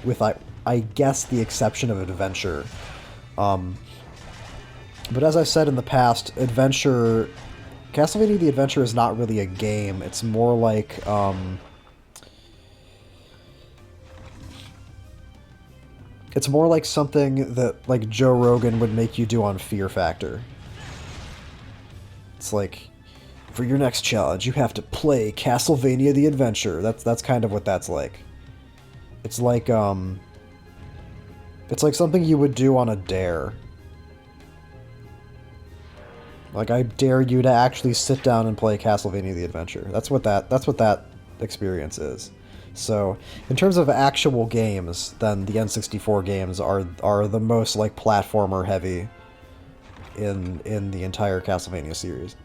guess the exception of Adventure. But as I've said in the past, Castlevania the Adventure is not really a game. It's more like something that like Joe Rogan would make you do on Fear Factor. It's like, for your next challenge, you have to play Castlevania the Adventure. That's kind of what that's like. It's like something you would do on a dare. Like, I dare you to actually sit down and play Castlevania the Adventure. That's what that experience is. So, in terms of actual games, then the N64 games are the most like platformer heavy in the entire Castlevania series.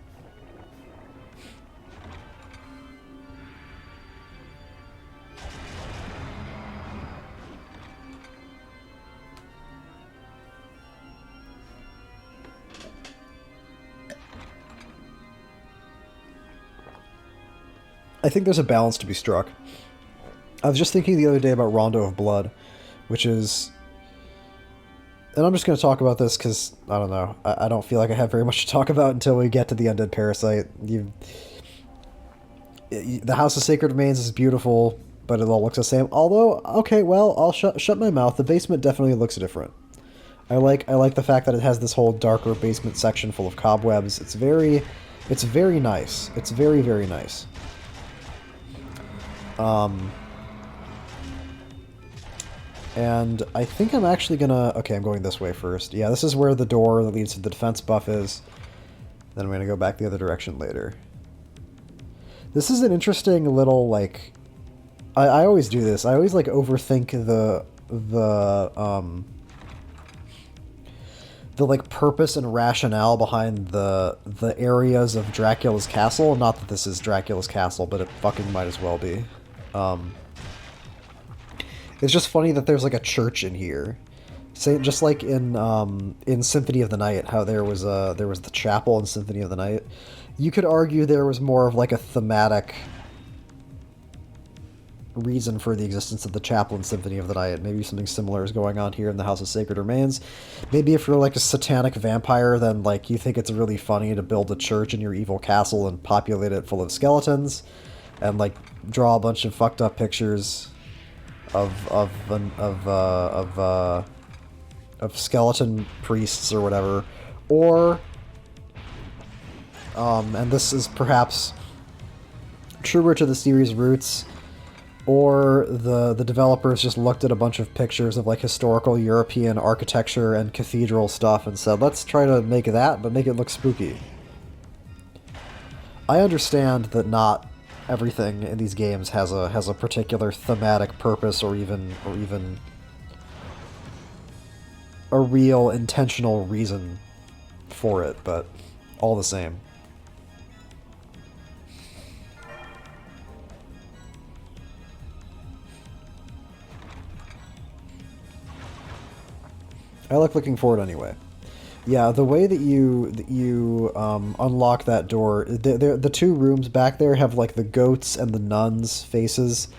I think there's a balance to be struck. I was just thinking the other day about Rondo of Blood, which is... And I'm just going to talk about this because, I don't know, I don't feel like I have very much to talk about until we get to the Undead Parasite. The House of Sacred Remains is beautiful, but it all looks the same. Although, okay, well, I'll shut my mouth. The basement definitely looks different. I like the fact that it has this whole darker basement section full of cobwebs. It's very nice. It's very, very nice. And I think I'm actually gonna... Okay, I'm going this way first. Yeah, this is where the door that leads to the defense buff is. Then I'm gonna go back the other direction later. This is an interesting little, like... I always do this. I always, like, overthink the like, purpose and rationale behind the areas of Dracula's castle. Not that this is Dracula's castle, but it fucking might as well be. It's just funny that there's like a church in here. Just like in Symphony of the Night, how there was the chapel in Symphony of the Night. You could argue there was more of like a thematic reason for the existence of the chapel in Symphony of the Night. Maybe something similar is going on here in the House of Sacred Remains. Maybe if you're like a satanic vampire, then like you think it's really funny to build a church in your evil castle and populate it full of skeletons, and like draw a bunch of fucked up pictures of skeleton priests or whatever. Or and this is perhaps truer to the series' roots, or the developers just looked at a bunch of pictures of like historical European architecture and cathedral stuff and said, let's try to make that, but make it look spooky. I understand that not everything in these games has a particular thematic purpose or even a real intentional reason for it, but all the same. I like looking forward anyway. Yeah, the way that you unlock that door, the two rooms back there have like the goats and the nuns' faces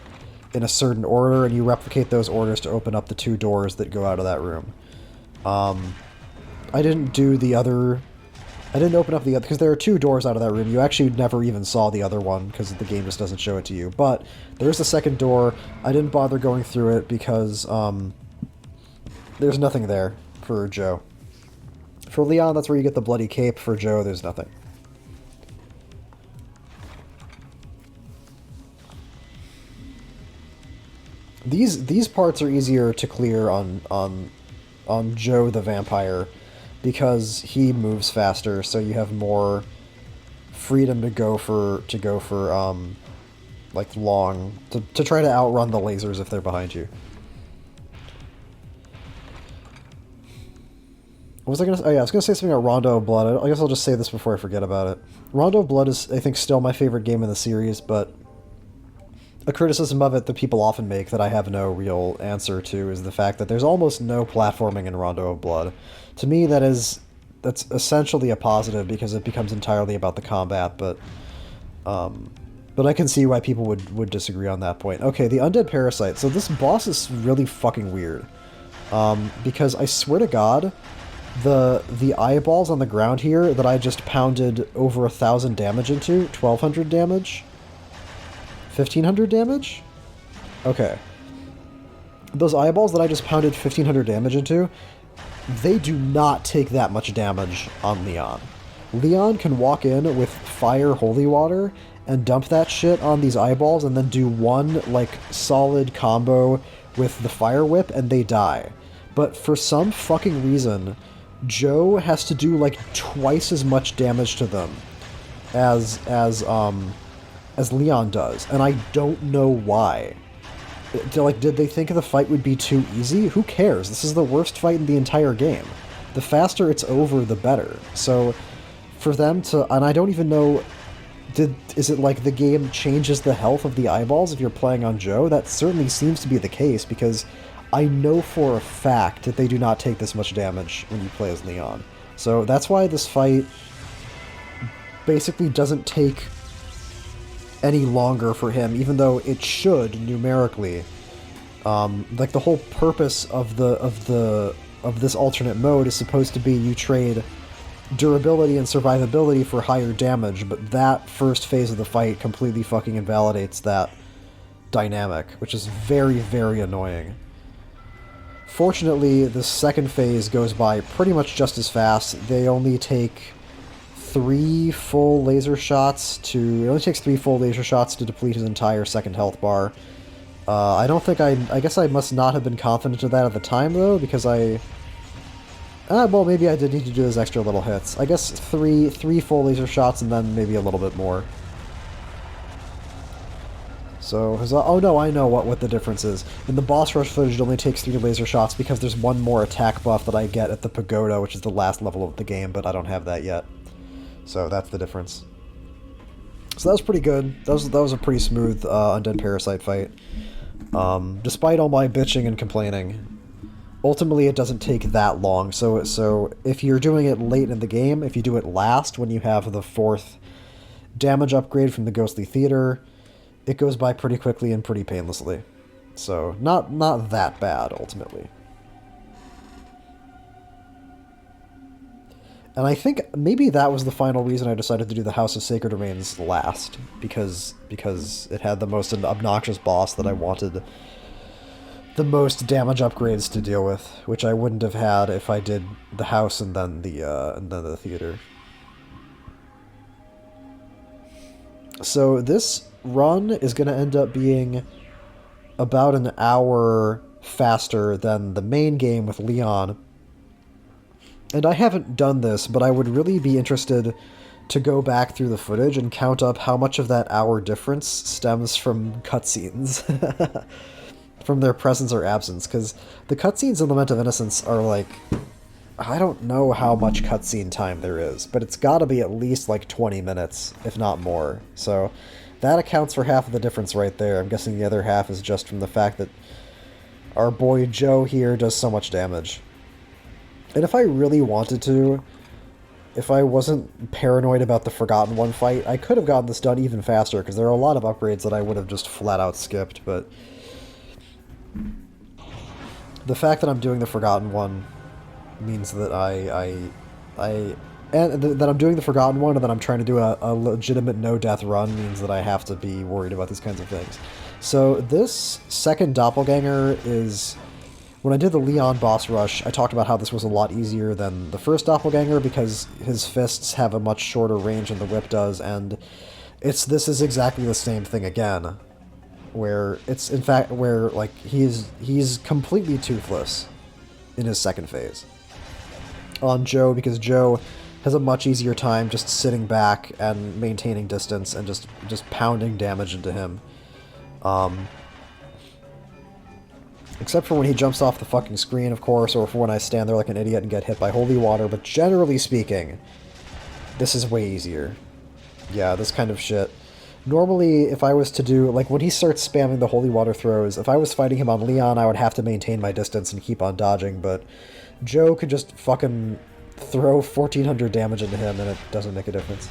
in a certain order, and you replicate those orders to open up the 2 doors that go out of that room. I didn't do the other... I didn't open up the other... because there are 2 doors out of that room. You actually never even saw the other one, because the game just doesn't show it to you. But there's a second door. I didn't bother going through it because there's nothing there for Joe. For Leon, that's where you get the bloody cape. For Joe, there's nothing. These parts are easier to clear on Joe the vampire, because he moves faster, so you have more freedom to go for like long to try to outrun the lasers if they're behind you. What was I gonna say? Oh yeah, I was gonna say something about Rondo of Blood. I guess I'll just say this before I forget about it. Rondo of Blood is, I think, still my favorite game in the series, but a criticism of it that people often make that I have no real answer to is the fact that there's almost no platforming in Rondo of Blood. To me, that's essentially a positive, because it becomes entirely about the combat, but I can see why people would disagree on that point. Okay, the Undead Parasite. So this boss is really fucking weird, because I swear to God, the eyeballs on the ground here that I just pounded over 1,000 damage into, 1,200 damage. 1,500 damage? Okay. Those eyeballs that I just pounded 1,500 damage into, they do not take that much damage on Leon. Leon can walk in with fire holy water and dump that shit on these eyeballs and then do one, like, solid combo with the fire whip and they die. But for some fucking reason, Joe has to do, like, twice as much damage to them as Leon does, and I don't know why. Did they think the fight would be too easy? Who cares? This is the worst fight in the entire game. The faster it's over, the better. So, for them to... And I don't even know... Is it like the game changes the health of the eyeballs if you're playing on Joe? That certainly seems to be the case, because I know for a fact that they do not take this much damage when you play as Leon. So that's why this fight basically doesn't take any longer for him, even though it should numerically. Like, the whole purpose of this alternate mode is supposed to be you trade durability and survivability for higher damage, but that first phase of the fight completely fucking invalidates that dynamic, which is very, very annoying. Fortunately, the second phase goes by pretty much just as fast. They only take 3 full laser shots to... It only takes 3 full laser shots to deplete his entire second health bar. I don't think I guess I must not have been confident of that at the time, though, because well, maybe I did need to do those extra little hits. I guess 3 full laser shots and then maybe a little bit more. So, oh no, I know what the difference is. In the boss rush footage, it only takes 3 laser shots because there's one more attack buff that I get at the pagoda, which is the last level of the game, but I don't have that yet. So that's the difference. So that was pretty good. That was a pretty smooth Undead Parasite fight. Despite all my bitching and complaining, ultimately it doesn't take that long. So if you're doing it late in the game, if you do it last when you have the 4th damage upgrade from the Ghostly Theater, it goes by pretty quickly and pretty painlessly. So not that bad ultimately. And I think maybe that was the final reason I decided to do the House of Sacred Remains last, because it had the most obnoxious boss that I wanted the most damage upgrades to deal with, which I wouldn't have had if I did the house and then the theater. So this run is going to end up being about an hour faster than the main game with Leon. And I haven't done this, but I would really be interested to go back through the footage and count up how much of that hour difference stems from cutscenes. From their presence or absence, because the cutscenes in Lament of Innocence are like... I don't know how much cutscene time there is, but it's gotta be at least like 20 minutes, if not more. So that accounts for half of the difference right there. I'm guessing the other half is just from the fact that our boy Joe here does so much damage. And if I really wanted to, if I wasn't paranoid about the Forgotten One fight, I could have gotten this done even faster, because there are a lot of upgrades that I would have just flat out skipped, but The fact that I'm doing the Forgotten One means that that I'm doing the Forgotten One and that I'm trying to do a legitimate no-death run means that I have to be worried about these kinds of things. So this second doppelganger is... When I did the Leon boss rush, I talked about how this was a lot easier than the first doppelganger because his fists have a much shorter range than the whip does, and this is exactly the same thing again. Where it's, in fact, where, like, he's completely toothless in his second phase. On Joe, because Joe has a much easier time just sitting back and maintaining distance and just pounding damage into him. Except for when he jumps off the fucking screen, of course, or for when I stand there like an idiot and get hit by holy water, but generally speaking, this is way easier. Yeah, this kind of shit. Normally, if I was to do... Like, when he starts spamming the holy water throws, if I was fighting him on Leon, I would have to maintain my distance and keep on dodging, but Joe could just fucking throw 1400 damage into him and it doesn't make a difference.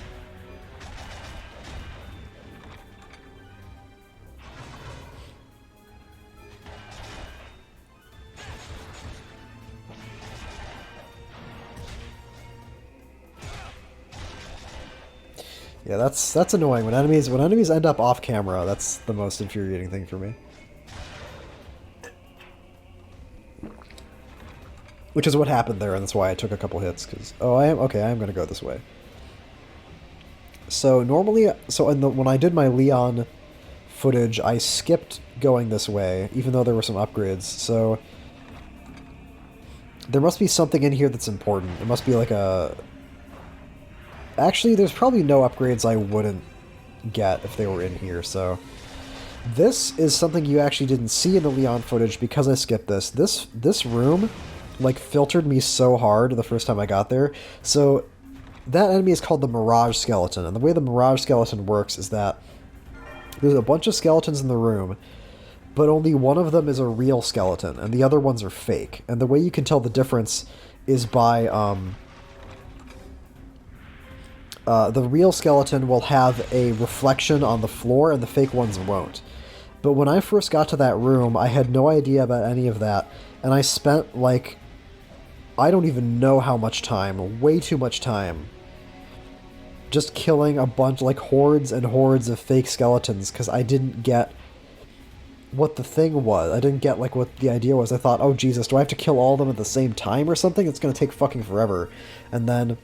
Yeah, that's annoying. When enemies end up off camera, that's the most infuriating thing for me. Which is what happened there, and that's why I took a couple hits, because... Oh, I am going to go this way. So, normally... So, when I did my Leon footage, I skipped going this way, even though there were some upgrades, so... There must be something in here that's important. It must be like a... Actually, there's probably no upgrades I wouldn't get if they were in here, so... This is something you actually didn't see in the Leon footage because I skipped this. This room, like, filtered me so hard the first time I got there. So, that enemy is called the Mirage Skeleton, and the way the Mirage Skeleton works is that there's a bunch of skeletons in the room, but only one of them is a real skeleton, and the other ones are fake. And the way you can tell the difference is by, the real skeleton will have a reflection on the floor, and the fake ones won't. But when I first got to that room, I had no idea about any of that, and I spent, like, I don't even know how much time, way too much time, just killing a bunch, like, hordes and hordes of fake skeletons, because I didn't get what the thing was. I didn't get, like, what the idea was. I thought, oh, Jesus, do I have to kill all of them at the same time or something? It's going to take fucking forever. And then...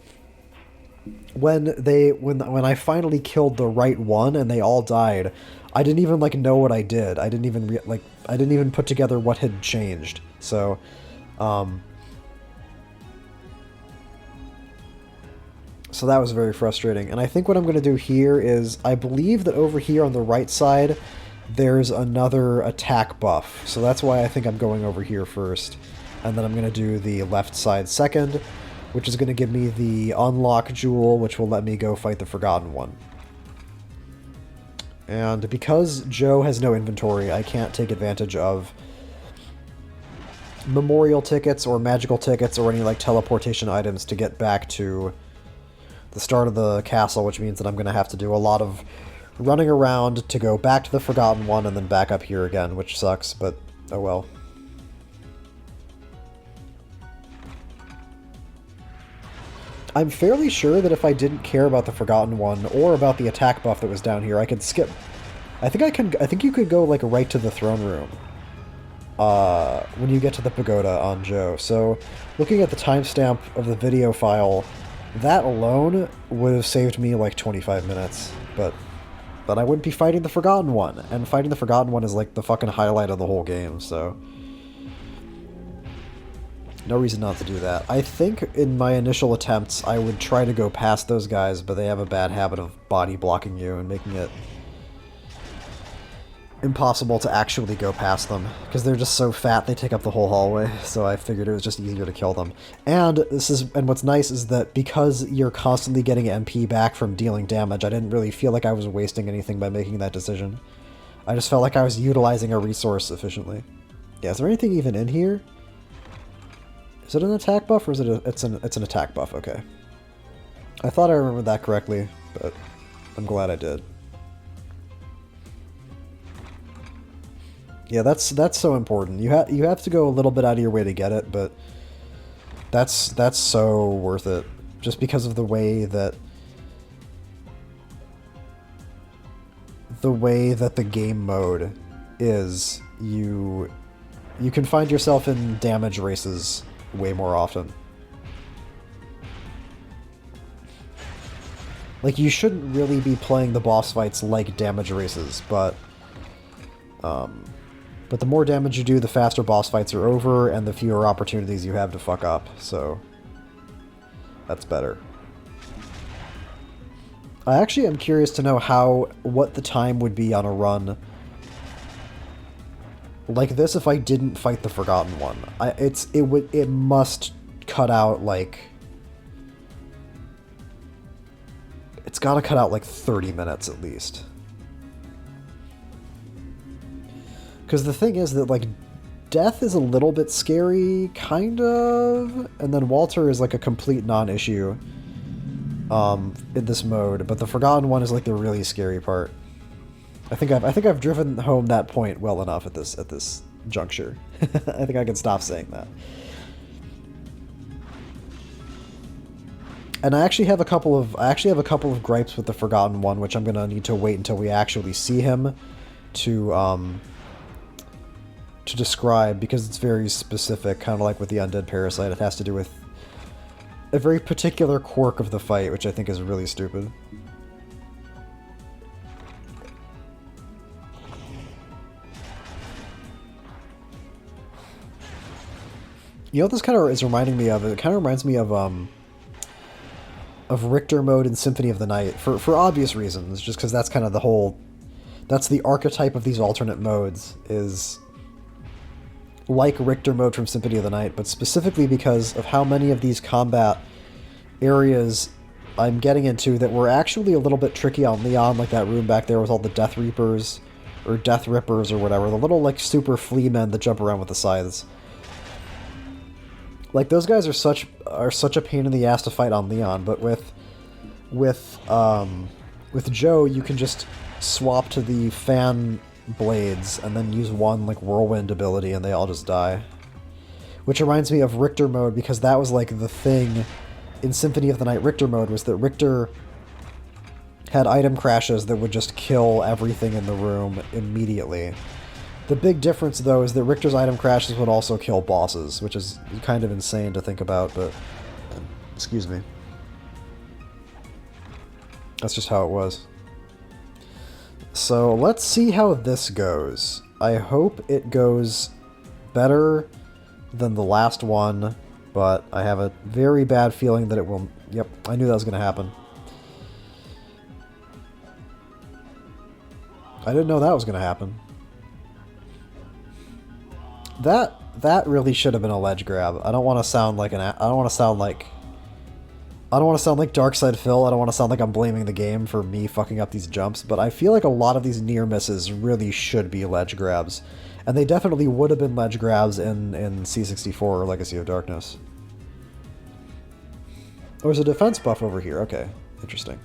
When I finally killed the right one and they all died, I didn't even, like, know what I did. I didn't even put together what had changed. So, so that was very frustrating. And I think what I'm going to do here is, I believe that over here on the right side, there's another attack buff. So that's why I think I'm going over here first. And then I'm going to do the left side second, which is going to give me the unlock jewel, which will let me go fight the Forgotten One. And because Joe has no inventory, I can't take advantage of memorial tickets or magical tickets or any, like, teleportation items to get back to the start of the castle, which means that I'm going to have to do a lot of running around to go back to the Forgotten One and then back up here again, which sucks, but oh well. I'm fairly sure that if I didn't care about the Forgotten One or about the attack buff that was down here, I could skip. I think you could go, like, right to the throne room when you get to the pagoda on Joe. So, looking at the timestamp of the video file, that alone would have saved me like 25 minutes. But I wouldn't be fighting the Forgotten One, and fighting the Forgotten One is like the fucking highlight of the whole game. So. No reason not to do that. I think in my initial attempts I would try to go past those guys, but they have a bad habit of body blocking you and making it impossible to actually go past them, because they're just so fat they take up the whole hallway, so I figured it was just easier to kill them. And what's nice is that because you're constantly getting MP back from dealing damage, I didn't really feel like I was wasting anything by making that decision. I just felt like I was utilizing a resource efficiently. Yeah, is there anything even in here? Is it an attack buff, or is it it's an attack buff? Okay. I thought I remembered that correctly, but I'm glad I did. Yeah, that's so important. You have to go a little bit out of your way to get it, but that's so worth it. Just because of the way that the game mode is, you can find yourself in damage races way more often. Like, you shouldn't really be playing the boss fights like damage races, but the more damage you do, the faster boss fights are over, and the fewer opportunities you have to fuck up, so that's better. I actually am curious to know what the time would be on a run like this if I didn't fight the Forgotten One. It must cut out, like... It's gotta cut out, like, 30 minutes at least. Because the thing is that, like, Death is a little bit scary, kind of, and then Walter is, like, a complete non-issue in this mode, but the Forgotten One is, like, the really scary part. I think I've driven home that point well enough at this juncture. I think I can stop saying that. And I actually have a couple of gripes with the Forgotten One, which I'm gonna need to wait until we actually see him to describe, because it's very specific, kind of like with the Undead Parasite. It has to do with a very particular quirk of the fight, which I think is really stupid. You know what this kind of is reminding me of? It kind of reminds me of Richter mode in Symphony of the Night, for obvious reasons, just because that's kind of that's the archetype of these alternate modes, is like Richter mode from Symphony of the Night, but specifically because of how many of these combat areas I'm getting into that were actually a little bit tricky on Leon, like that room back there with all the Death Reapers, or Death Rippers, or whatever, the little, like, super flea men that jump around with the scythes. Like, those guys are such a pain in the ass to fight on Leon, but with Joe, you can just swap to the fan blades and then use one, like, whirlwind ability and they all just die. Which reminds me of Richter mode, because that was, like, the thing in Symphony of the Night Richter mode, was that Richter had item crashes that would just kill everything in the room immediately. The big difference, though, is that Richter's item crashes would also kill bosses, which is kind of insane to think about, but... Excuse me. That's just how it was. So, let's see how this goes. I hope it goes better than the last one, but I have a very bad feeling that it will... Yep, I knew that was going to happen. I didn't know that was going to happen. That really should have been a ledge grab. I don't want to sound like I don't want to sound like Darkside Phil. I don't want to sound like I'm blaming the game for me fucking up these jumps, but I feel like a lot of these near misses really should be ledge grabs. And they definitely would have been ledge grabs in C64 or Legacy of Darkness. Oh, there's a defense buff over here. Okay, interesting.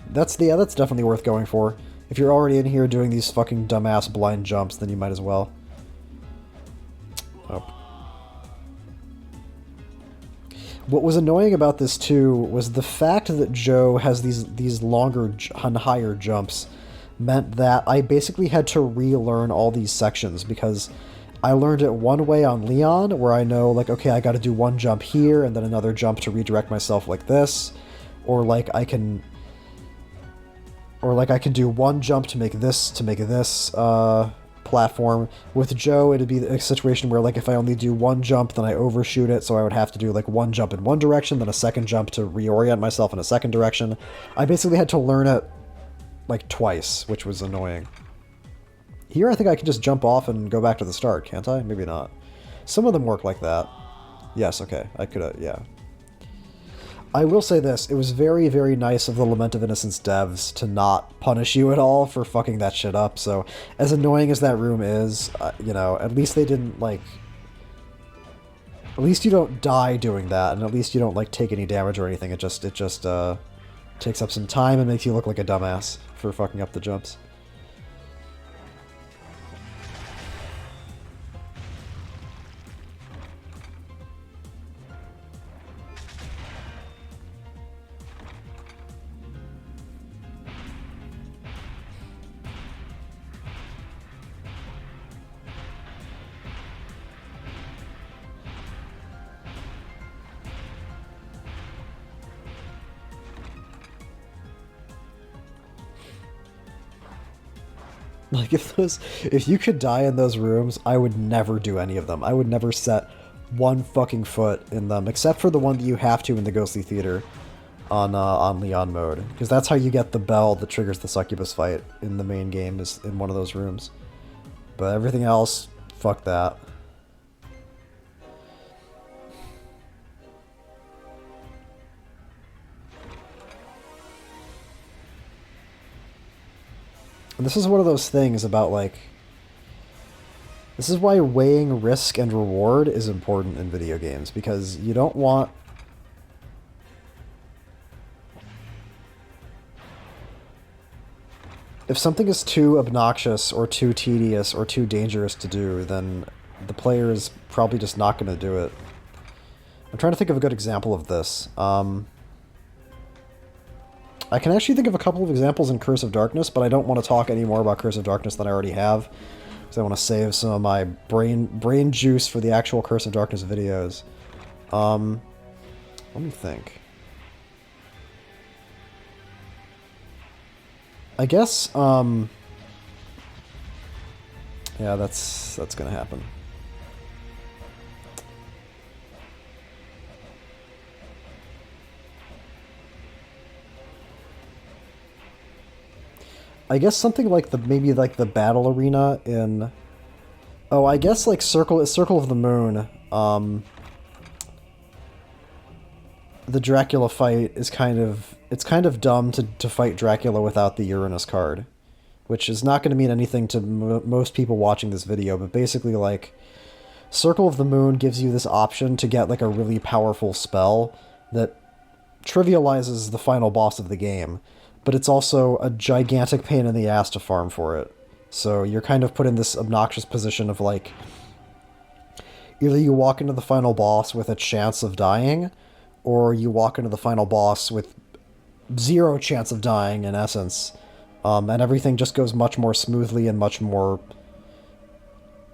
That's definitely worth going for. If you're already in here doing these fucking dumbass blind jumps, then you might as well. Oh. What was annoying about this, too, was the fact that Joe has these longer and higher jumps meant that I basically had to relearn all these sections, because I learned it one way on Leon, where I know, like, okay, I gotta do one jump here, and then another jump to redirect myself like this, or like I can do one jump to make this platform. With Joe, it'd be a situation where, like, if I only do one jump, then I overshoot it, so I would have to do, like, one jump in one direction, then a second jump to reorient myself in a second direction. I basically had to learn it, like, twice, which was annoying. Here, I think I can just jump off and go back to the start, can't I? Maybe not. Some of them work like that. Yes, okay. I could, yeah. I will say this, it was very, very nice of the Lament of Innocence devs to not punish you at all for fucking that shit up, so as annoying as that room is, you know, at least they didn't, like... At least you don't die doing that, and at least you don't, like, take any damage or anything. It just takes up some time and makes you look like a dumbass for fucking up the jumps. Like, if you could die in those rooms, I would never do any of them. I would never set one fucking foot in them, except for the one that you have to in the Ghostly Theater on Leon mode. Because that's how you get the bell that triggers the succubus fight in the main game, is in one of those rooms. But everything else, fuck that. And this is one of those things about, like... This is why weighing risk and reward is important in video games, because you don't want... If something is too obnoxious, or too tedious, or too dangerous to do, then the player is probably just not going to do it. I'm trying to think of a good example of this. I can actually think of a couple of examples in Curse of Darkness, but I don't want to talk any more about Curse of Darkness than I already have, because I want to save some of my brain juice for the actual Curse of Darkness videos. Let me think. I guess, yeah, that's gonna happen. I guess something like maybe like the battle arena in... Oh, I guess like Circle of the Moon, the Dracula fight is kind of dumb to fight Dracula without the Uranus card, which is not going to mean anything to most people watching this video, but basically, like, Circle of the Moon gives you this option to get like a really powerful spell that trivializes the final boss of the game, but it's also a gigantic pain in the ass to farm for it. So you're kind of put in this obnoxious position of, like, either you walk into the final boss with a chance of dying, or you walk into the final boss with zero chance of dying, in essence, and everything just goes much more smoothly and much more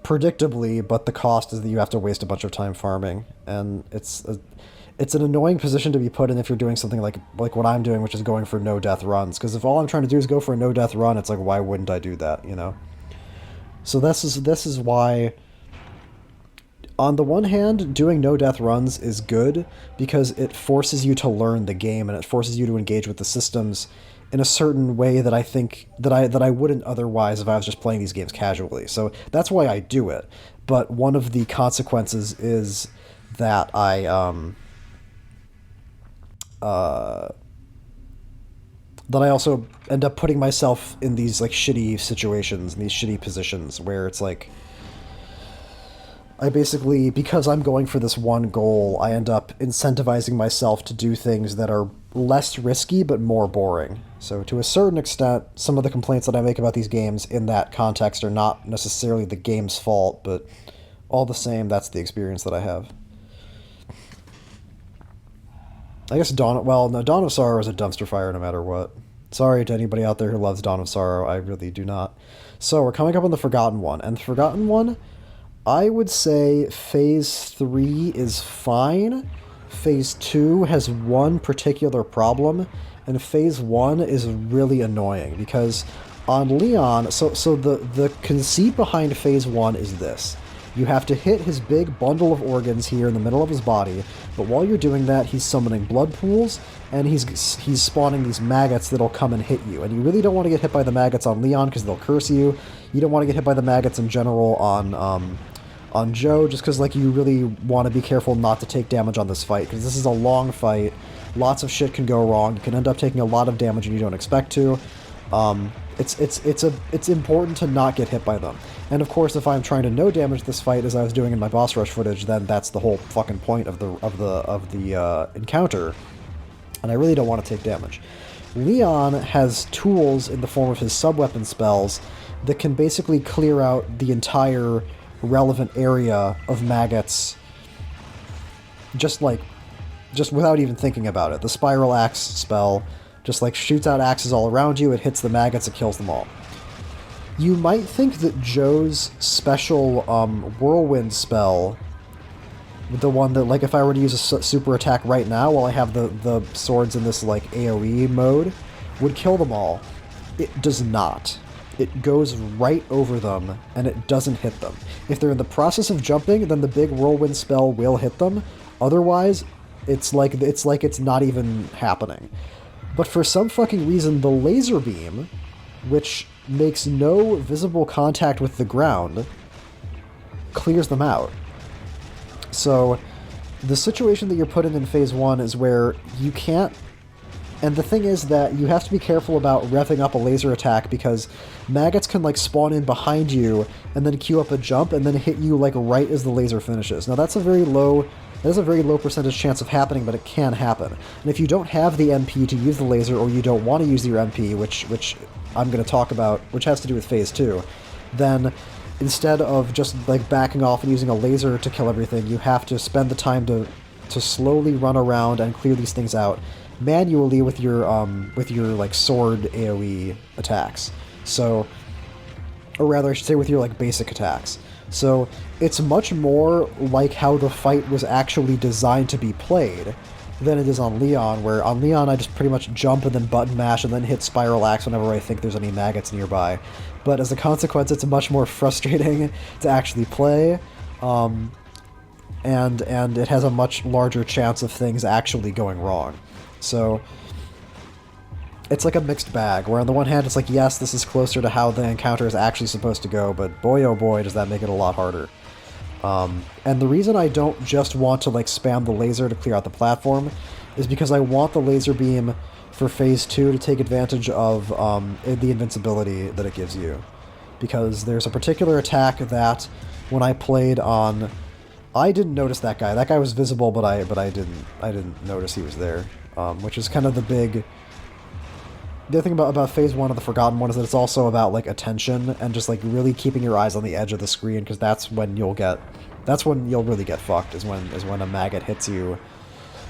predictably, but the cost is that you have to waste a bunch of time farming, and it's an annoying position to be put in if you're doing something like what I'm doing, which is going for no-death runs, because if all I'm trying to do is go for a no-death run, it's like, why wouldn't I do that, you know? So this is why... On the one hand, doing no-death runs is good, because it forces you to learn the game, and it forces you to engage with the systems in a certain way that I think that I wouldn't otherwise if I was just playing these games casually. So that's why I do it. But one of the consequences is that that I also end up putting myself in these, like, shitty situations, in these shitty positions, where it's like... I basically, because I'm going for this one goal, I end up incentivizing myself to do things that are less risky but more boring. So to a certain extent, some of the complaints that I make about these games in that context are not necessarily the game's fault, but all the same, that's the experience that I have. I guess Dawn of Sorrow is a dumpster fire no matter what. Sorry to anybody out there who loves Dawn of Sorrow, I really do not. So we're coming up on the Forgotten One, and the Forgotten One... I would say Phase 3 is fine, Phase 2 has one particular problem, and Phase 1 is really annoying, because on Leon, so the conceit behind Phase 1 is this. You have to hit his big bundle of organs here in the middle of his body, but while you're doing that, he's summoning blood pools, and he's spawning these maggots that'll come and hit you. And you really don't want to get hit by the maggots on Leon, because they'll curse you. You don't want to get hit by the maggots in general on Joe, just because, like, you really want to be careful not to take damage on this fight, because this is a long fight, lots of shit can go wrong, you can end up taking a lot of damage and you don't expect to. It's important to not get hit by them. And of course, if I'm trying to no damage this fight, as I was doing in my boss rush footage, then that's the whole fucking point of the encounter, and I really don't want to take damage. Leon has tools in the form of his sub-weapon spells that can basically clear out the entire relevant area of maggots just without even thinking about it. The Spiral Axe spell just like shoots out axes all around you, it hits the maggots, it kills them all. You might think that Joe's special Whirlwind spell, the one that, like, if I were to use a super attack right now while I have the swords in this, like, AoE mode, would kill them all. It does not. It goes right over them, and it doesn't hit them. If they're in the process of jumping, then the big Whirlwind spell will hit them. Otherwise, it's like it's not even happening. But for some fucking reason, the laser beam, which makes no visible contact with the ground, clears them out. So the situation that you're put in Phase 1 is where you can't... And the thing is that you have to be careful about revving up a laser attack because maggots can like spawn in behind you and then queue up a jump and then hit you like right as the laser finishes. Now that's a very low percentage chance of happening, but it can happen. And if you don't have the MP to use the laser, or you don't want to use your MP, which I'm going to talk about, which has to do with Phase 2, then instead of just like backing off and using a laser to kill everything, you have to spend the time to slowly run around and clear these things out manually with your like sword AoE attacks. So, or rather I should say with your like basic attacks. So it's much more like how the fight was actually designed to be played than it is on Leon, where on Leon I just pretty much jump and then button mash and then hit Spiral Axe whenever I think there's any maggots nearby. But as a consequence, it's much more frustrating to actually play, and it has a much larger chance of things actually going wrong. So it's like a mixed bag, where on the one hand it's like, yes, this is closer to how the encounter is actually supposed to go, but boy oh boy does that make it a lot harder. And the reason I don't just want to like spam the laser to clear out the platform is because I want the laser beam for Phase 2 to take advantage of the invincibility that it gives you. Because there's a particular attack that when I played on... I didn't notice that guy. That guy was visible, but I didn't notice he was there. Which is kind of the big... The other thing about Phase 1 of the Forgotten One is that it's also about, like, attention and just, like, really keeping your eyes on the edge of the screen, because that's when you'll really get fucked, is when a maggot hits you.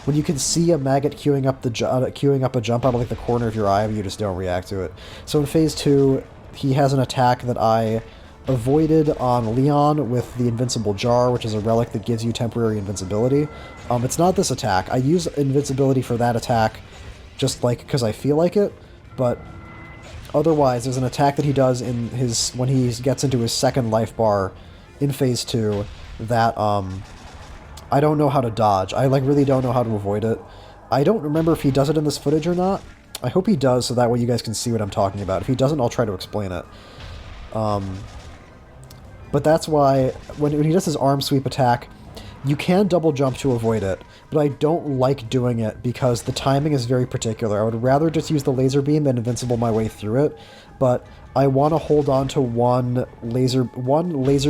When you can see a maggot queuing up a jump out of, like, the corner of your eye, but you just don't react to it. So in Phase 2, he has an attack that I avoided on Leon with the Invincible Jar, which is a relic that gives you temporary invincibility. It's not this attack. I use invincibility for that attack just, like, because I feel like it. But otherwise, there's an attack that he does when he gets into his second life bar in Phase 2 that I don't know how to dodge. I like really don't know how to avoid it. I don't remember if he does it in this footage or not. I hope he does, so that way you guys can see what I'm talking about. If he doesn't, I'll try to explain it. But that's why when he does his arm sweep attack, you can double jump to avoid it, but I don't like doing it because the timing is very particular. I would rather just use the laser beam and invincible my way through it, but I want to hold on to one laser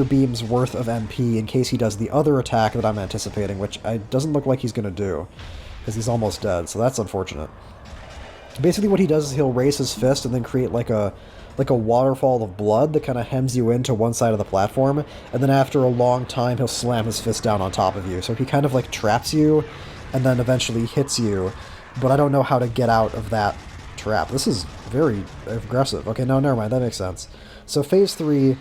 beam's worth of MP in case he does the other attack that I'm anticipating, which doesn't look like he's going to do, because he's almost dead, so that's unfortunate. Basically what he does is he'll raise his fist and then create like a waterfall of blood that kind of hems you into one side of the platform, and then after a long time he'll slam his fist down on top of you. So he kind of like traps you and then eventually hits you, but I don't know how to get out of that trap. This is very aggressive. Okay, no, never mind, that makes sense. So Phase 3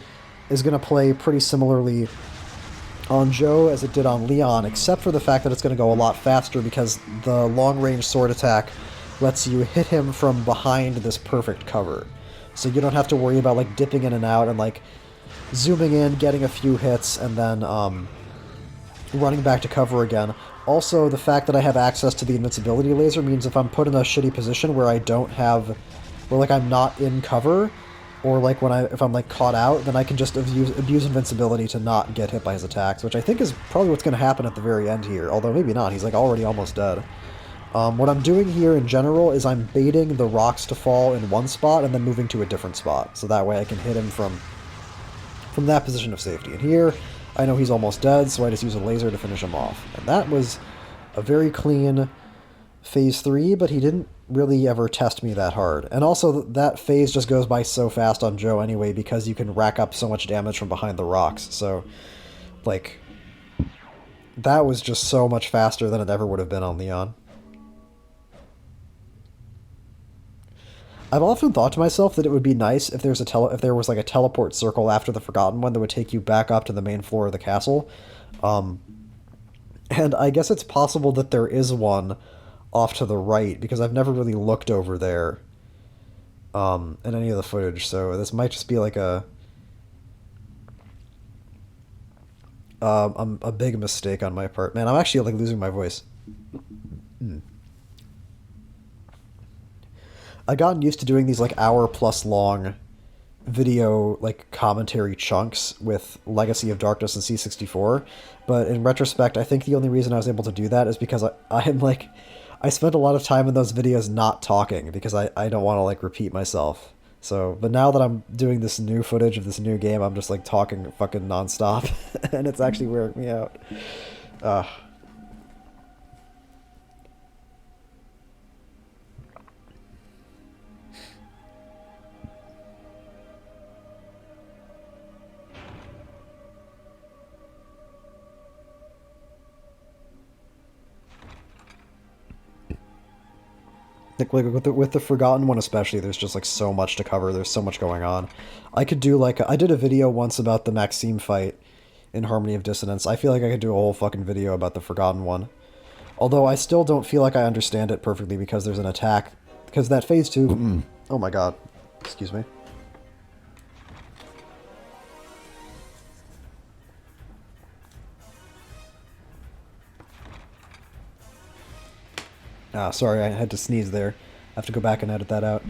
is going to play pretty similarly on Joe as it did on Leon, except for the fact that it's going to go a lot faster because the long-range sword attack lets you hit him from behind this perfect cover. So you don't have to worry about like dipping in and out and like zooming in, getting a few hits, and then running back to cover again. Also, the fact that I have access to the invincibility laser means if I'm put in a shitty position where like I'm not in cover, or like if I'm like caught out, then I can just abuse invincibility to not get hit by his attacks, which I think is probably what's going to happen at the very end here. Although maybe not. He's like already almost dead. What I'm doing here in general is I'm baiting the rocks to fall in one spot and then moving to a different spot, so that way I can hit him from that position of safety. And here, I know he's almost dead, so I just use a laser to finish him off. And that was a very clean Phase 3, but he didn't really ever test me that hard. And also, that phase just goes by so fast on Joe anyway, because you can rack up so much damage from behind the rocks. So, like, that was just so much faster than it ever would have been on Leon. I've often thought to myself that it would be nice if if there was like a teleport circle after the Forgotten One that would take you back up to the main floor of the castle. And I guess it's possible that there is one off to the right, because I've never really looked over there in any of the footage, so this might just be like a big mistake on my part. Man, I'm actually like losing my voice. I've gotten used to doing these like hour-plus long video like commentary chunks with Legacy of Darkness and C64, but in retrospect, I think the only reason I was able to do that is because I spent a lot of time in those videos not talking, because I don't want to like repeat myself. So, but now that I'm doing this new footage of this new game, I'm just like talking fucking nonstop, and it's actually wearing me out. Like with the Forgotten One especially, there's just like so much to cover. There's so much going on. I could do like I did a video once about the Maxime fight in Harmony of Dissonance. I feel like I could do a whole fucking video about the Forgotten One. Although I still don't feel like I understand it perfectly, because there's an attack. Because that phase 2... Oh my god. Excuse me. Ah, sorry, I had to sneeze there. I have to go back and edit that out.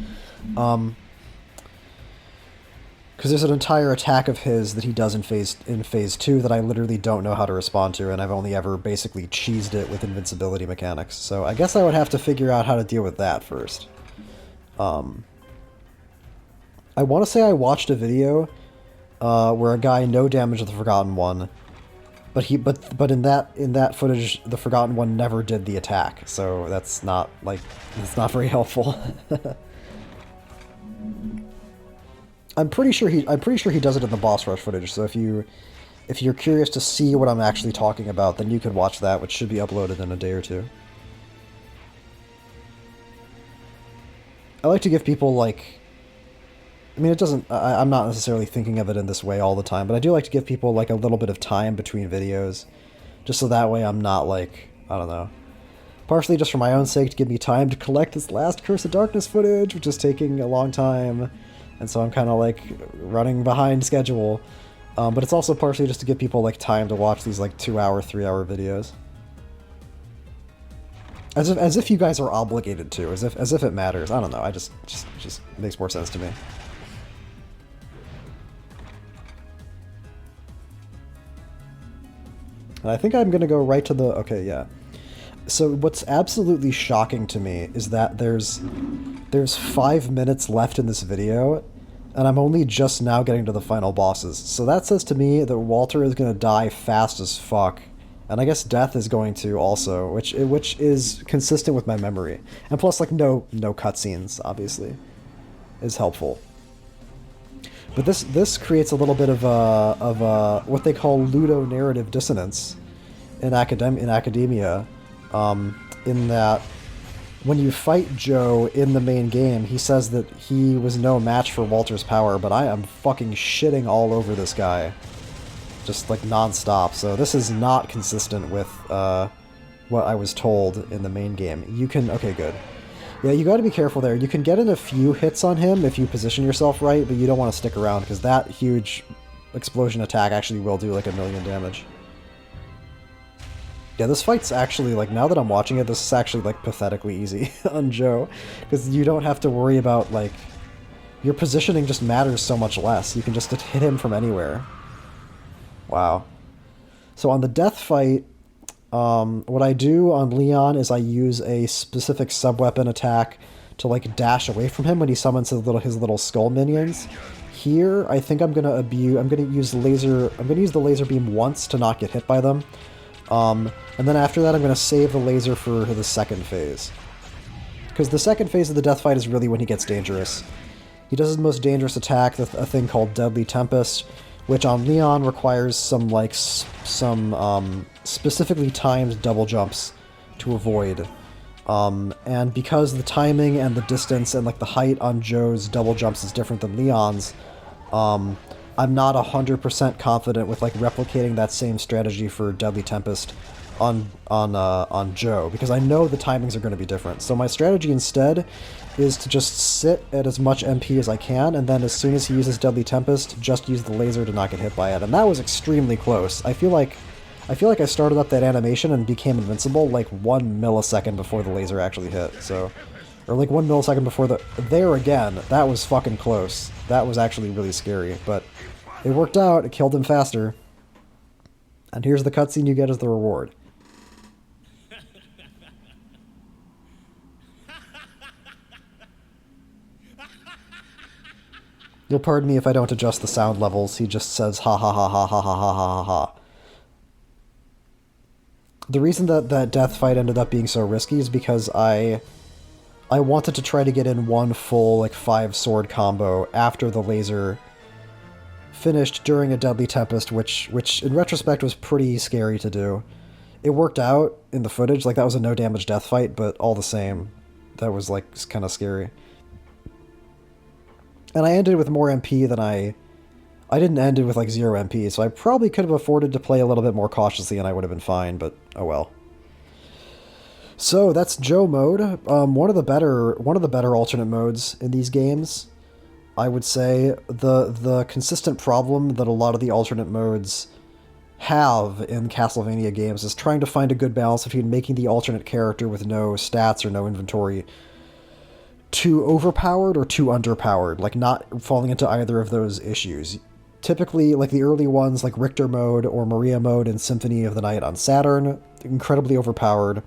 Because there's an entire attack of his that he does in phase 2 that I literally don't know how to respond to, and I've only ever basically cheesed it with invincibility mechanics. So I guess I would have to figure out how to deal with that first. I want to say I watched a video where a guy no damage to the Forgotten One, but in that footage the Forgotten One never did the attack, so that's not very helpful. I'm pretty sure he does it in the boss rush footage. So if you're curious to see what I'm actually talking about, then you can watch that, which should be uploaded in a day or two. I like to give people like, I mean, it doesn't, I'm not necessarily thinking of it in this way all the time, but I do like to give people like a little bit of time between videos, just so that way I'm not like, I don't know, partially just for my own sake, to give me time to collect this last Curse of Darkness footage, which is taking a long time. And so I'm kind of like running behind schedule, but it's also partially just to give people like time to watch these like 2-hour, 3-hour videos, as if you guys are obligated to, as if it matters. I don't know. I just makes more sense to me. And I think I'm gonna go right to the okay, yeah. So what's absolutely shocking to me is that there's 5 minutes left in this video, and I'm only just now getting to the final bosses. So that says to me that Walter is going to die fast as fuck, and I guess Death is going to also, which is consistent with my memory. And plus, like, no cutscenes, obviously, is helpful. But this creates a little bit of what they call ludonarrative dissonance in academia. In that when you fight Joe in the main game, he says that he was no match for Walter's power, but I am fucking shitting all over this guy. Just like non-stop. So this is not consistent with what I was told in the main game. You can... Okay, good. Yeah, you gotta be careful there. You can get in a few hits on him if you position yourself right, but you don't want to stick around, because that huge explosion attack actually will do like 1,000,000 damage. Yeah, this fight's actually, like, now that I'm watching it, this is actually, like, pathetically easy on Joe. Because you don't have to worry about, like... Your positioning just matters so much less. You can just hit him from anywhere. Wow. So on the Death fight, what I do on Leon is I use a specific sub-weapon attack to, like, dash away from him when he summons his little skull minions. Here, I think I'm gonna use the laser beam once to not get hit by them. And then after that, I'm going to save the laser for the second phase. Because the second phase of the death fight is really when he gets dangerous. He does his most dangerous attack, a thing called Deadly Tempest, which on Leon requires some, like, specifically timed double jumps to avoid. And because the timing and the distance and, like, the height on Joe's double jumps is different than Leon's, I'm not 100% confident with, like, replicating that same strategy for Deadly Tempest on Joe, because I know the timings are going to be different. So my strategy instead is to just sit at as much MP as I can, and then as soon as he uses Deadly Tempest, just use the laser to not get hit by it. And that was extremely close. I feel like I started up that animation and became invincible like 1 millisecond before the laser actually hit. So, or like 1 millisecond before the... There again, that was fucking close. That was actually really scary, but it worked out. It killed him faster. And here's the cutscene you get as the reward. You'll pardon me if I don't adjust the sound levels. He just says ha ha ha ha ha ha ha ha ha. The reason that death fight ended up being so risky is because I wanted to try to get in one full, like, 5-sword combo after the laser finished during a Deadly Tempest, which in retrospect was pretty scary to do. It worked out in the footage, like that was a no damage death fight, but all the same, that was like kind of scary. And I ended with more MP than I didn't end it with like 0 MP, so I probably could have afforded to play a little bit more cautiously and I would have been fine, but oh well. So that's Joe mode. One of the better alternate modes in these games. I would say the consistent problem that a lot of the alternate modes have in Castlevania games is trying to find a good balance between making the alternate character with no stats or no inventory too overpowered or too underpowered, like not falling into either of those issues. Typically, like the early ones, like Richter mode or Maria mode in Symphony of the Night on Saturn, incredibly overpowered.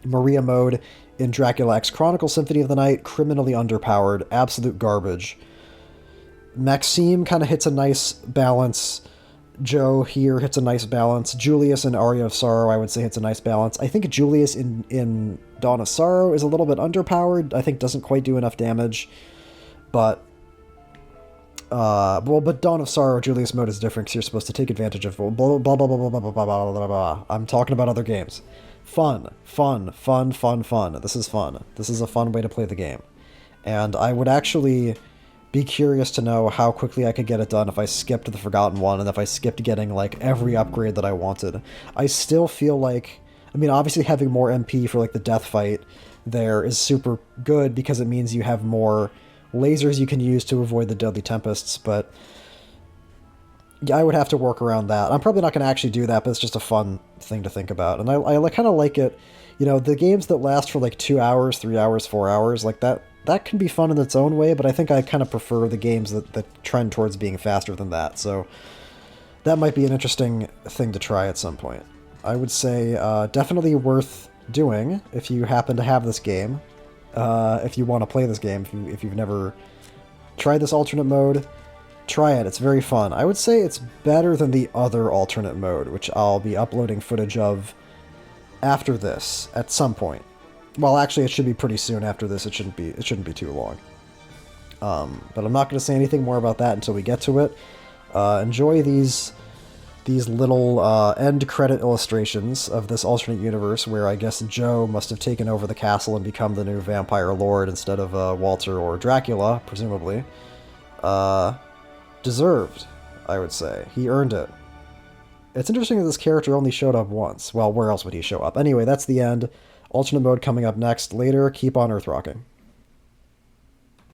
Maria mode in Dracula X Chronicle Symphony of the Night, criminally underpowered, absolute garbage. Maxime kind of hits a nice balance. Joe here hits a nice balance. Julius in Aria of Sorrow, I would say, hits a nice balance. I think Julius in Dawn of Sorrow is a little bit underpowered. I think doesn't quite do enough damage. But but Dawn of Sorrow, Julius mode is different because you're supposed to take advantage of blah blah blah blah blah blah blah blah blah blah. I'm talking about other games. Fun. This is fun. This is a fun way to play the game. And I would actually be curious to know how quickly I could get it done if I skipped the Forgotten One and if I skipped getting, like, every upgrade that I wanted. I still feel like... I mean, obviously having more MP for, like, the death fight there is super good because it means you have more lasers you can use to avoid the Deadly Tempests, but I would have to work around that. I'm probably not going to actually do that, but it's just a fun thing to think about. And I kind of like it, you know, the games that last for like 2 hours, 3 hours, 4 hours, like that can be fun in its own way, but I think I kind of prefer the games that trend towards being faster than that. So that might be an interesting thing to try at some point. I would say definitely worth doing if you happen to have this game, if you want to play this game, if you've never tried this alternate mode. Try it, it's very fun. I would say it's better than the other alternate mode, which I'll be uploading footage of after this, at some point. Well, actually, it should be pretty soon after this. It shouldn't be too long. But I'm not going to say anything more about that until we get to it. Enjoy these little end credit illustrations of this alternate universe where I guess Joe must have taken over the castle and become the new vampire lord instead of Walter or Dracula, presumably. Deserved, I would say. He earned it. It's interesting that this character only showed up once. Well, where else would he show up? Anyway, that's the end. Alternate mode coming up next. Later, keep on Earth rocking.